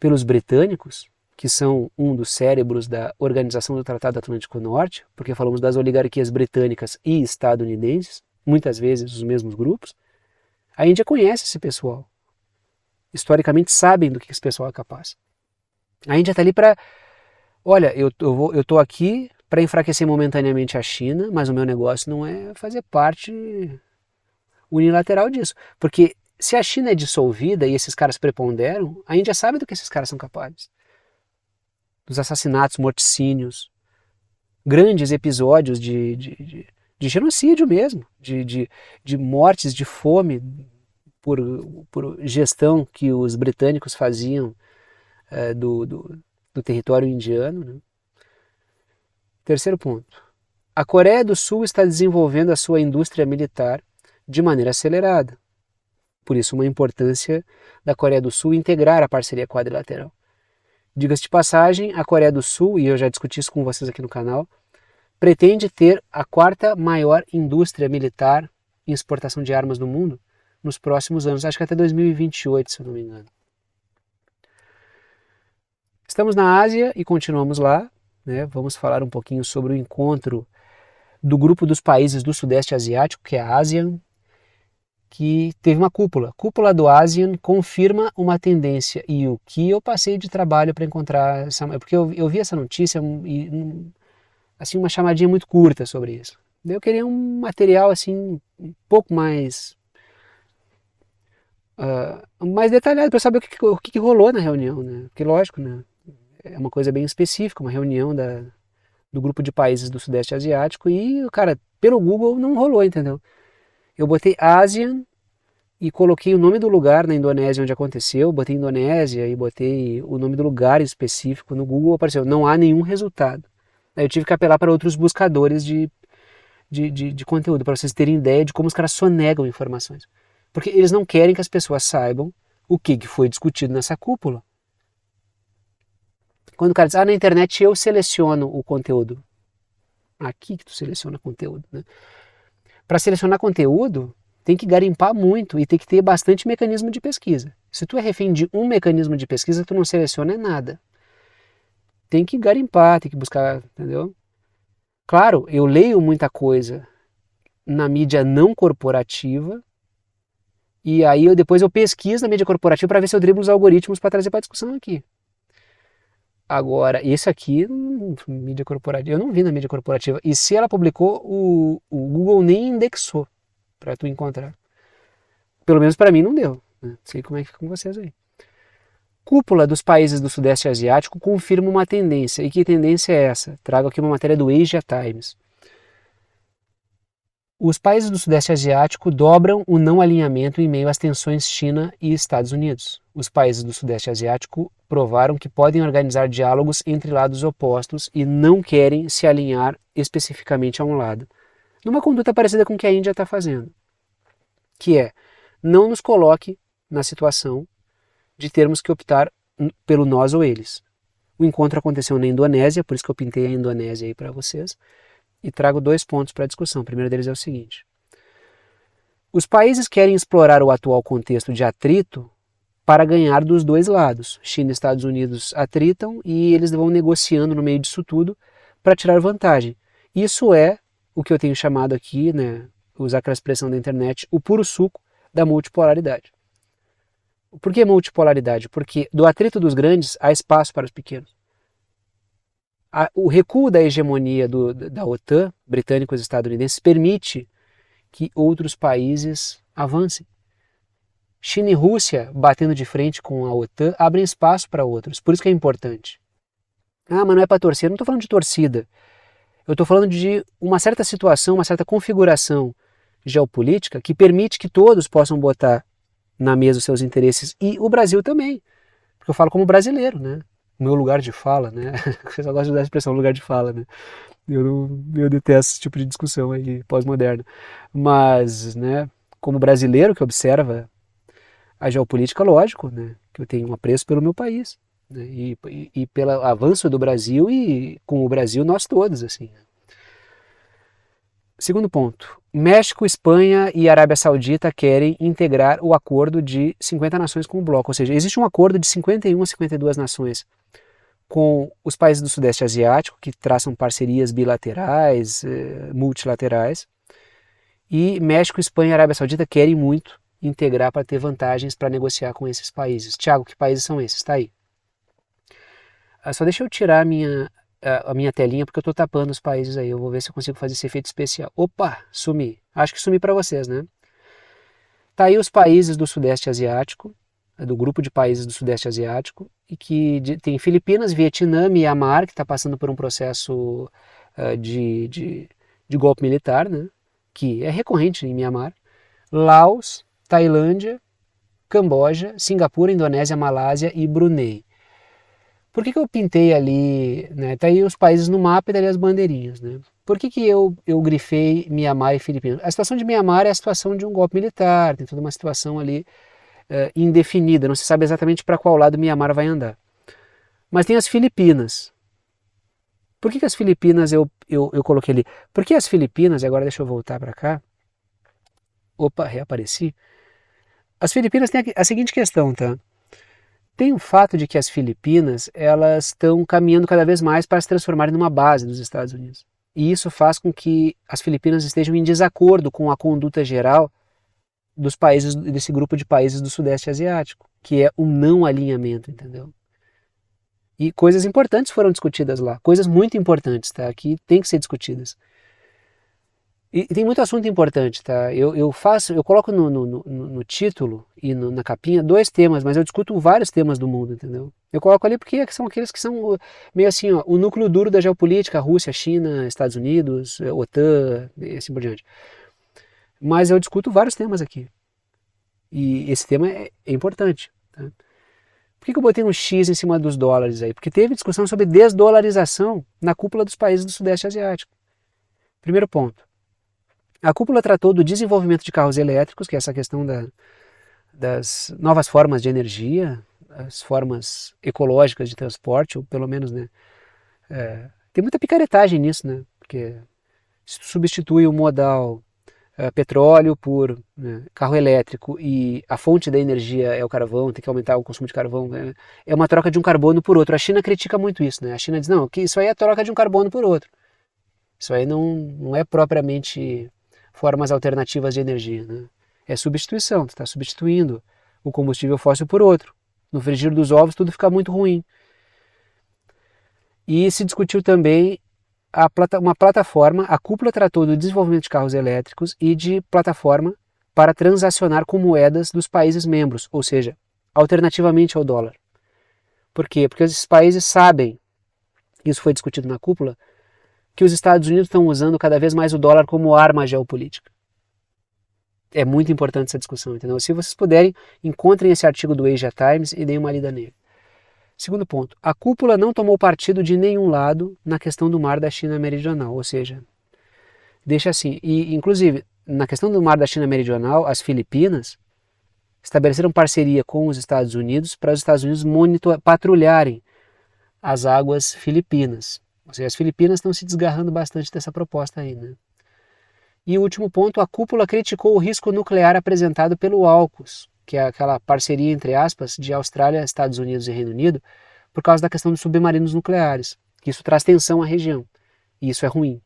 pelos britânicos, que são um dos cérebros da Organização do Tratado Atlântico Norte, porque falamos das oligarquias britânicas e estadunidenses, muitas vezes os mesmos grupos, a Índia conhece esse pessoal. Historicamente sabem do que esse pessoal é capaz. A Índia está ali para, olha, eu estou aqui para enfraquecer momentaneamente a China, mas o meu negócio não é fazer parte unilateral disso. Porque se a China é dissolvida e esses caras preponderam, a Índia sabe do que esses caras são capazes. Dos assassinatos, morticínios, grandes episódios de genocídio mesmo, de mortes, de fome por gestão que os britânicos faziam do território indiano. Né? Terceiro ponto. A Coreia do Sul está desenvolvendo a sua indústria militar de maneira acelerada. Por isso, uma importância da Coreia do Sul integrar a parceria quadrilateral. Diga-se de passagem, a Coreia do Sul, e eu já discuti isso com vocês aqui no canal, pretende ter a 4ª maior indústria militar em exportação de armas no mundo nos próximos anos, acho que até 2028, se eu não me engano. Estamos na Ásia e continuamos lá, né? Vamos falar um pouquinho sobre o encontro do grupo dos países do Sudeste Asiático, que é a ASEAN, que teve uma cúpula. Cúpula do ASEAN confirma uma tendência. E o que eu passei de trabalho para encontrar porque eu vi essa notícia e assim, uma chamadinha muito curta sobre isso. Eu queria um material assim um pouco mais detalhado para saber o que rolou na reunião, né? Porque lógico, né? É uma coisa bem específica, uma reunião do grupo de países do Sudeste Asiático e, cara, pelo Google não rolou, entendeu? Eu botei ASEAN e coloquei o nome do lugar na Indonésia onde aconteceu, botei Indonésia e botei o nome do lugar específico no Google, apareceu, não há nenhum resultado. Aí eu tive que apelar para outros buscadores de conteúdo, para vocês terem ideia de como os caras sonegam informações. Porque eles não querem que as pessoas saibam o que foi discutido nessa cúpula. Quando o cara diz, na internet eu seleciono o conteúdo. Aqui que tu seleciona conteúdo, né? Para selecionar conteúdo, tem que garimpar muito e tem que ter bastante mecanismo de pesquisa. Se tu é refém de um mecanismo de pesquisa, tu não seleciona nada. tem que garimpar, tem que buscar, entendeu? Claro, eu leio muita coisa na mídia não corporativa, e aí depois eu pesquiso na mídia corporativa para ver se eu driblo os algoritmos para trazer para discussão aqui. Agora, esse aqui, mídia corporativa, eu não vi na mídia corporativa. E se ela publicou, o Google nem indexou para tu encontrar. Pelo menos para mim não deu. Né? Não sei como é que fica com vocês aí. Cúpula dos países do Sudeste Asiático confirma uma tendência. E que tendência é essa? Trago aqui uma matéria do Asia Times. Os países do Sudeste Asiático dobram o não alinhamento em meio às tensões China e Estados Unidos. Os países do Sudeste Asiático provaram que podem organizar diálogos entre lados opostos e não querem se alinhar especificamente a um lado, numa conduta parecida com o que a Índia está fazendo, que é não nos coloque na situação de termos que optar pelo nós ou eles. O encontro aconteceu na Indonésia, por isso que eu pintei a Indonésia aí para vocês, e trago 2 pontos para a discussão. O primeiro deles é o seguinte: os países querem explorar o atual contexto de atrito para ganhar dos dois lados. China e Estados Unidos atritam e eles vão negociando no meio disso tudo para tirar vantagem. Isso é o que eu tenho chamado aqui, né, usar aquela expressão da internet, o puro suco da multipolaridade. Por que multipolaridade? Porque do atrito dos grandes há espaço para os pequenos. O recuo da hegemonia da OTAN, britânicos e estadunidenses, permite que outros países avancem. China e Rússia, batendo de frente com a OTAN, abrem espaço para outros. Por isso que é importante. Ah, mas não é para torcer. Eu não estou falando de torcida. Eu estou falando de uma certa situação, uma certa configuração geopolítica que permite que todos possam botar na mesa os seus interesses. E o Brasil também. Porque eu falo como brasileiro, né? O meu lugar de fala, né? Eu só gosto de usar a expressão lugar de fala, né? Eu detesto esse tipo de discussão aí pós-moderna. Mas, né, como brasileiro que observa a geopolítica, lógico, né, que eu tenho um apreço pelo meu país, né, e pelo avanço do Brasil e com o Brasil nós todos, assim. Segundo ponto, México, Espanha e Arábia Saudita querem integrar o acordo de 50 nações com o bloco, ou seja, existe um acordo de 51 a 52 nações com os países do Sudeste Asiático, que traçam parcerias bilaterais, multilaterais, e México, Espanha e Arábia Saudita querem muito integrar para ter vantagens para negociar com esses países. Tiago, que países são esses? Está aí. Só deixa eu tirar a minha telinha, porque eu estou tapando os países aí. Eu vou ver se eu consigo fazer esse efeito especial. Opa, sumi. Acho que sumi para vocês, né? Tá aí os países do Sudeste Asiático, do grupo de países do Sudeste Asiático, e que tem Filipinas, Vietnã, Mianmar, que está passando por um processo de golpe militar, né? Que é recorrente em Mianmar. Laos, Tailândia, Camboja, Singapura, Indonésia, Malásia e Brunei. Por que eu pintei ali, né? Tá aí os países no mapa e dali as bandeirinhas, né? Por que eu grifei Mianmar e Filipinas? A situação de Mianmar é a situação de um golpe militar, tem toda uma situação ali indefinida, não se sabe exatamente para qual lado Mianmar vai andar. Mas tem as Filipinas. Por que as Filipinas eu coloquei ali? Porque as Filipinas, agora deixa eu voltar para cá. Opa, reapareci. As Filipinas têm a seguinte questão, tá? Tem o fato de que as Filipinas elas estão caminhando cada vez mais para se transformarem numa base dos Estados Unidos. E isso faz com que as Filipinas estejam em desacordo com a conduta geral dos países, desse grupo de países do Sudeste Asiático, que é o não alinhamento, entendeu? E coisas importantes foram discutidas lá, coisas muito importantes, tá? Que tem que ser discutidas. E tem muito assunto importante, tá? Eu coloco no título e na capinha 2 temas, mas eu discuto vários temas do mundo, entendeu? Eu coloco ali porque são aqueles que são meio assim, ó, o núcleo duro da geopolítica, Rússia, China, Estados Unidos, OTAN, e assim por diante. Mas eu discuto vários temas aqui. E esse tema é importante, tá? Por que eu botei um X em cima dos dólares aí? Porque teve discussão sobre desdolarização na cúpula dos países do Sudeste Asiático. Primeiro ponto. A cúpula tratou do desenvolvimento de carros elétricos, que é essa questão das novas formas de energia, as formas ecológicas de transporte, ou pelo menos, né? Tem muita picaretagem nisso, né? Porque substitui o modal petróleo por carro elétrico e a fonte da energia é o carvão, tem que aumentar o consumo de carvão, é uma troca de um carbono por outro. A China critica muito isso, né? A China diz, não, que isso aí é troca de um carbono por outro. Isso aí não é propriamente formas alternativas de energia, né? É substituição, tu está substituindo o combustível fóssil por outro. No frigir dos ovos tudo fica muito ruim. E se discutiu também uma plataforma, a cúpula tratou do desenvolvimento de carros elétricos e de plataforma para transacionar com moedas dos países membros, ou seja, alternativamente ao dólar. Por quê? Porque esses países sabem, isso foi discutido na cúpula, que os Estados Unidos estão usando cada vez mais o dólar como arma geopolítica. É muito importante essa discussão, entendeu? Se vocês puderem, encontrem esse artigo do Asia Times e deem uma lida nele. Segundo ponto, a cúpula não tomou partido de nenhum lado na questão do mar da China Meridional, ou seja, deixa assim. E, inclusive, na questão do mar da China Meridional, as Filipinas estabeleceram parceria com os Estados Unidos para os Estados Unidos patrulharem as águas filipinas. Ou seja, as Filipinas estão se desgarrando bastante dessa proposta aí, né? E o último ponto, a cúpula criticou o risco nuclear apresentado pelo AUKUS, que é aquela parceria, entre aspas, de Austrália, Estados Unidos e Reino Unido, por causa da questão dos submarinos nucleares. Isso traz tensão à região, e isso é ruim.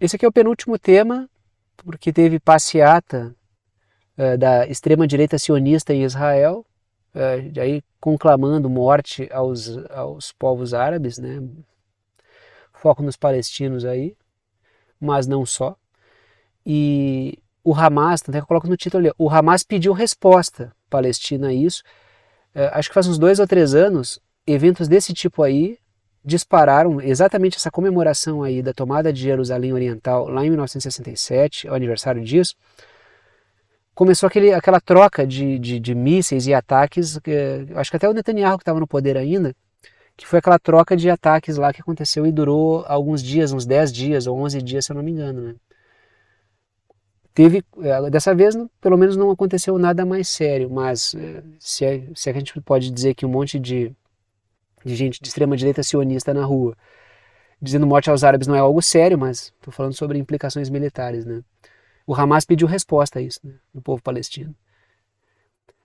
Esse aqui é o penúltimo tema, porque teve passeata da extrema-direita sionista em Israel, aí conclamando morte aos povos árabes, né? Foco nos palestinos aí, mas não só. E o Hamas, tanto é que eu coloco no título ali, o Hamas pediu resposta palestina a isso. Acho que faz uns 2 ou 3 anos, eventos desse tipo aí dispararam exatamente essa comemoração aí da tomada de Jerusalém Oriental lá em 1967, é o aniversário disso. Começou aquela troca de mísseis e ataques, acho que até o Netanyahu que estava no poder ainda, que foi aquela troca de ataques lá que aconteceu e durou alguns dias, uns 10 dias ou 11 dias, se eu não me engano, né? Dessa vez, pelo menos não aconteceu nada mais sério, mas se é que a gente pode dizer que um monte de gente de extrema direita sionista na rua dizendo morte aos árabes não é algo sério, mas estou falando sobre implicações militares, né? O Hamas pediu resposta a isso, né, do povo palestino.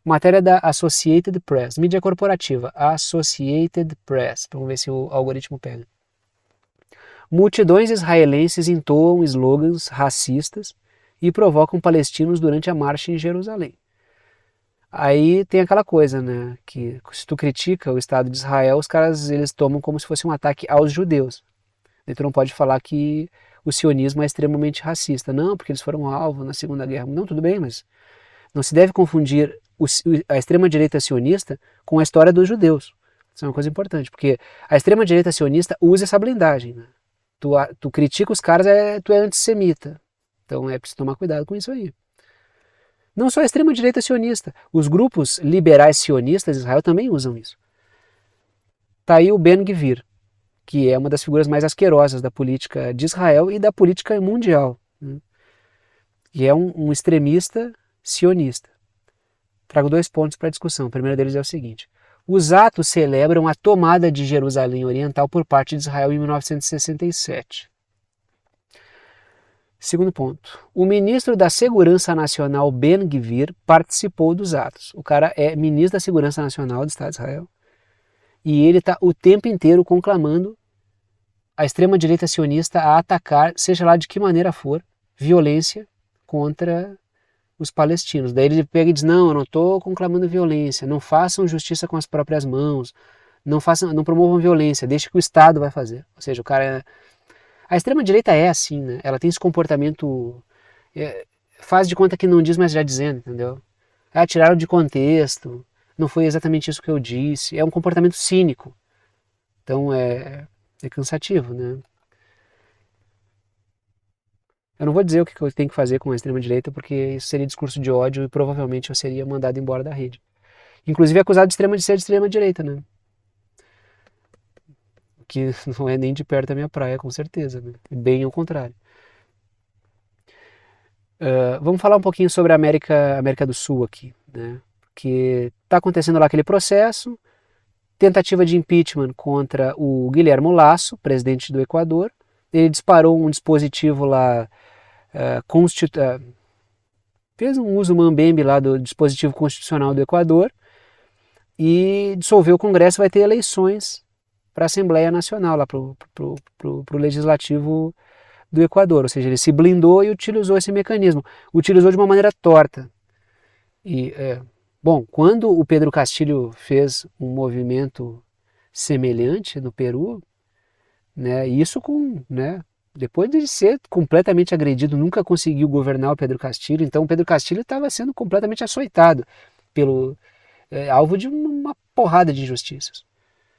Matéria da Associated Press, mídia corporativa, Associated Press, vamos ver se o algoritmo pega. Multidões israelenses entoam slogans racistas e provocam palestinos durante a marcha em Jerusalém. Aí tem aquela coisa, né, que se tu critica o Estado de Israel, os caras eles tomam como se fosse um ataque aos judeus. E tu não pode falar que o sionismo é extremamente racista. Não, porque eles foram alvo na Segunda Guerra. Não, tudo bem, mas não se deve confundir a extrema-direita sionista com a história dos judeus. Isso é uma coisa importante, porque a extrema-direita sionista usa essa blindagem, né? Tu critica os caras, tu é antissemita. Então é preciso tomar cuidado com isso aí. Não só a extrema-direita sionista, os grupos liberais sionistas de Israel também usam isso. Tá aí o Ben-Gvir, que é uma das figuras mais asquerosas da política de Israel e da política mundial, né? E é um extremista sionista. Trago 2 pontos para a discussão. O primeiro deles é o seguinte: os atos celebram a tomada de Jerusalém Oriental por parte de Israel em 1967. Segundo ponto, o ministro da Segurança Nacional Ben-Gvir participou dos atos. O cara é ministro da Segurança Nacional do Estado de Israel e ele está o tempo inteiro conclamando a extrema-direita sionista a atacar, seja lá de que maneira for, violência contra os palestinos. Daí ele pega e diz, não, eu não estou conclamando violência, não façam justiça com as próprias mãos, não promovam violência, deixe que o Estado vai fazer. Ou seja, o cara... A extrema-direita é assim, né? Ela tem esse comportamento... faz de conta que não diz, mas já dizendo, entendeu? Tiraram de contexto, não foi exatamente isso que eu disse. É um comportamento cínico. Então é cansativo, né? Eu não vou dizer o que eu tenho que fazer com a extrema-direita, porque isso seria discurso de ódio e provavelmente eu seria mandado embora da rede. Inclusive acusado de ser de extrema-direita, né? Que não é nem de perto da minha praia, com certeza, né? Bem ao contrário. Vamos falar um pouquinho sobre a América do Sul aqui, né? Que está acontecendo lá aquele processo, tentativa de impeachment contra o Guillermo Lasso, presidente do Equador, ele disparou um dispositivo lá, fez um uso mambembe lá do dispositivo constitucional do Equador e dissolveu o Congresso, vai ter eleições para a Assembleia Nacional, lá para o Legislativo do Equador, ou seja, ele se blindou e utilizou esse mecanismo, utilizou de uma maneira torta. E, bom, quando o Pedro Castillo fez um movimento semelhante no Peru, né, isso depois de ser completamente agredido, nunca conseguiu governar o Pedro Castillo, então o Pedro Castillo estava sendo completamente açoitado, alvo de uma porrada de injustiças.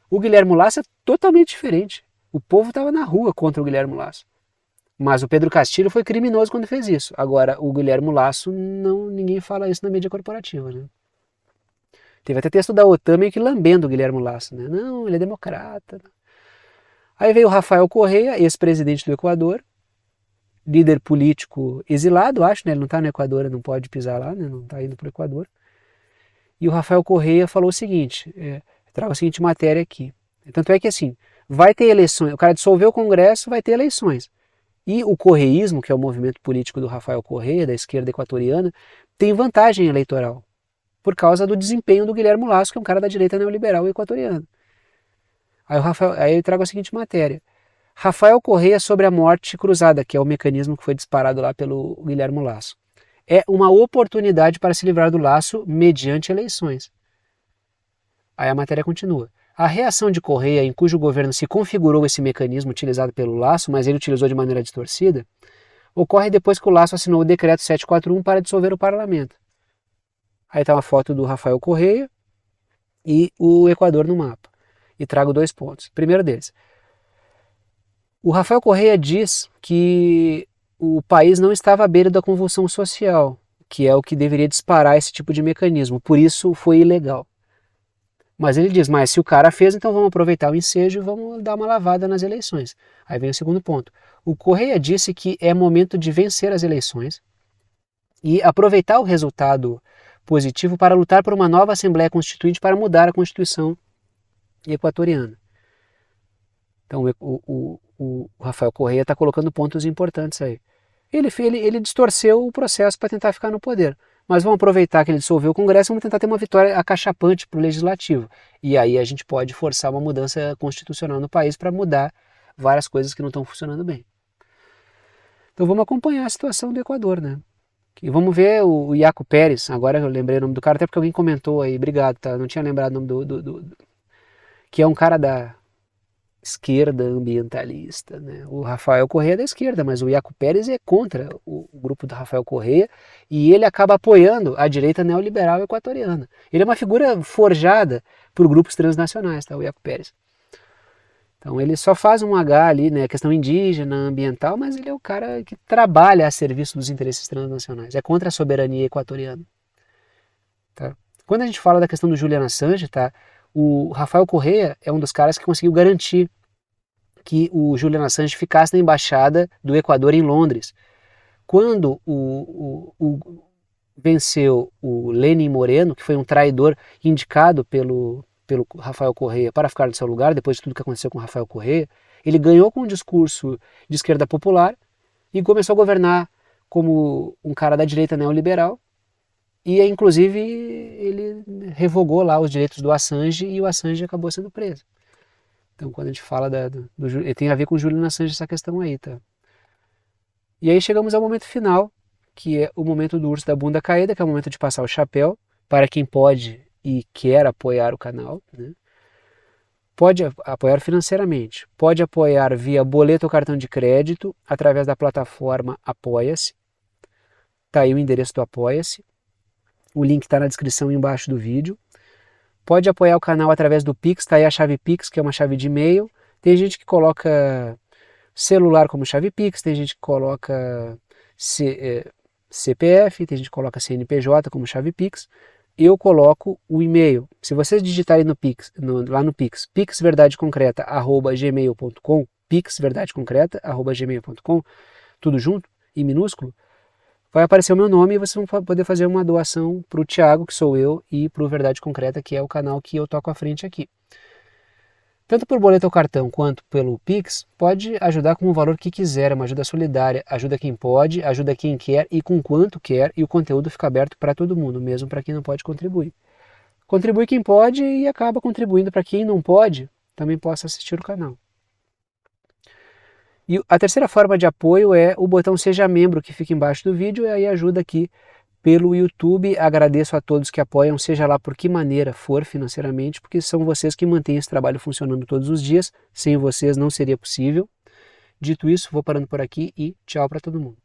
O Guilherme Lasso é totalmente diferente, o povo estava na rua contra o Guilherme Lasso. Mas o Pedro Castillo foi criminoso quando fez isso. Agora, o Guilherme Lasso, não, ninguém fala isso na mídia corporativa, né? Teve até texto da OTAN meio que lambendo o Guilherme Lasso, né? Não, ele é democrata. Aí veio o Rafael Correa, ex-presidente do Equador, líder político exilado, acho, né? Ele não está no Equador, não pode pisar lá, né? Não está indo para o Equador. E o Rafael Correa falou o seguinte, traga a seguinte matéria aqui. Tanto é que assim, vai ter eleições, o cara dissolveu o Congresso, vai ter eleições. E o correísmo, que é o movimento político do Rafael Correa, da esquerda equatoriana, tem vantagem eleitoral, por causa do desempenho do Guilherme Lasso, que é um cara da direita neoliberal equatoriana. Aí eu trago a seguinte matéria. Rafael Correa sobre a morte cruzada, que é o mecanismo que foi disparado lá pelo Guilherme Lasso. É uma oportunidade para se livrar do Lasso mediante eleições. Aí a matéria continua. A reação de Correa, em cujo governo se configurou esse mecanismo utilizado pelo Lasso, mas ele utilizou de maneira distorcida, ocorre depois que o Lasso assinou o decreto 741 para dissolver o parlamento. Aí está uma foto do Rafael Correa e o Equador no mapa. E trago 2 pontos. Primeiro deles, o Rafael Correa diz que o país não estava à beira da convulsão social, que é o que deveria disparar esse tipo de mecanismo, por isso foi ilegal. Mas ele diz, mas se o cara fez, então vamos aproveitar o ensejo e vamos dar uma lavada nas eleições. Aí vem o segundo ponto. O Correa disse que é momento de vencer as eleições e aproveitar o resultado positivo para lutar por uma nova Assembleia Constituinte para mudar a Constituição equatoriana. Então o Rafael Correa está colocando pontos importantes aí. Ele distorceu o processo para tentar ficar no poder. Mas vamos aproveitar que ele dissolveu o Congresso e vamos tentar ter uma vitória acachapante para o Legislativo. E aí a gente pode forçar uma mudança constitucional no país para mudar várias coisas que não estão funcionando bem. Então vamos acompanhar a situação do Equador, né? E vamos ver o Iaco Pérez, agora eu lembrei o nome do cara, até porque alguém comentou aí, obrigado, tá? Não tinha lembrado o nome que é um cara da esquerda ambientalista, né? O Rafael Correa é da esquerda, mas o Iaco Pérez é contra o grupo do Rafael Correa e ele acaba apoiando a direita neoliberal equatoriana. Ele é uma figura forjada por grupos transnacionais, tá? O Iaco Pérez. Então ele só faz um H ali, né, questão indígena, ambiental, mas ele é o cara que trabalha a serviço dos interesses transnacionais, é contra a soberania equatoriana. Tá? Quando a gente fala da questão do Julian Assange, tá? O Rafael Correa é um dos caras que conseguiu garantir que o Julian Assange ficasse na embaixada do Equador em Londres. Quando venceu o Lenin Moreno, que foi um traidor indicado pelo Rafael Correa para ficar no seu lugar, depois de tudo que aconteceu com o Rafael Correa, ele ganhou com um discurso de esquerda popular e começou a governar como um cara da direita neoliberal. E, inclusive, ele revogou lá os direitos do Assange e o Assange acabou sendo preso. Então, quando a gente fala tem a ver com o Julian Assange essa questão aí, tá? E aí chegamos ao momento final, que é o momento do urso da bunda caída, que é o momento de passar o chapéu para quem pode e quer apoiar o canal, né? Pode apoiar financeiramente, pode apoiar via boleto ou cartão de crédito, através da plataforma Apoia-se. Tá aí o endereço do Apoia-se. O link está na descrição embaixo do vídeo. Pode apoiar o canal através do Pix, tá aí a chave Pix, que é uma chave de e-mail. Tem gente que coloca celular como chave Pix, tem gente que coloca CPF, tem gente que coloca CNPJ como chave Pix. Eu coloco o e-mail. Se vocês digitarem no Pix, lá no Pix, pixverdadeconcreta@gmail.com, pixverdadeconcreta@gmail.com, tudo junto, em minúsculo, vai aparecer o meu nome e vocês vão poder fazer uma doação para o Thiago, que sou eu, e para o Verdade Concreta, que é o canal que eu toco à frente aqui. Tanto por boleto ou cartão quanto pelo Pix, pode ajudar com o valor que quiser, é uma ajuda solidária, ajuda quem pode, ajuda quem quer e com quanto quer, e o conteúdo fica aberto para todo mundo, mesmo para quem não pode contribuir. Contribui quem pode e acaba contribuindo para quem não pode, também possa assistir o canal. E a terceira forma de apoio é o botão Seja Membro, que fica embaixo do vídeo, e aí ajuda aqui pelo YouTube. Agradeço a todos que apoiam, seja lá por que maneira for financeiramente, porque são vocês que mantêm esse trabalho funcionando todos os dias. Sem vocês não seria possível. Dito isso, vou parando por aqui e tchau para todo mundo.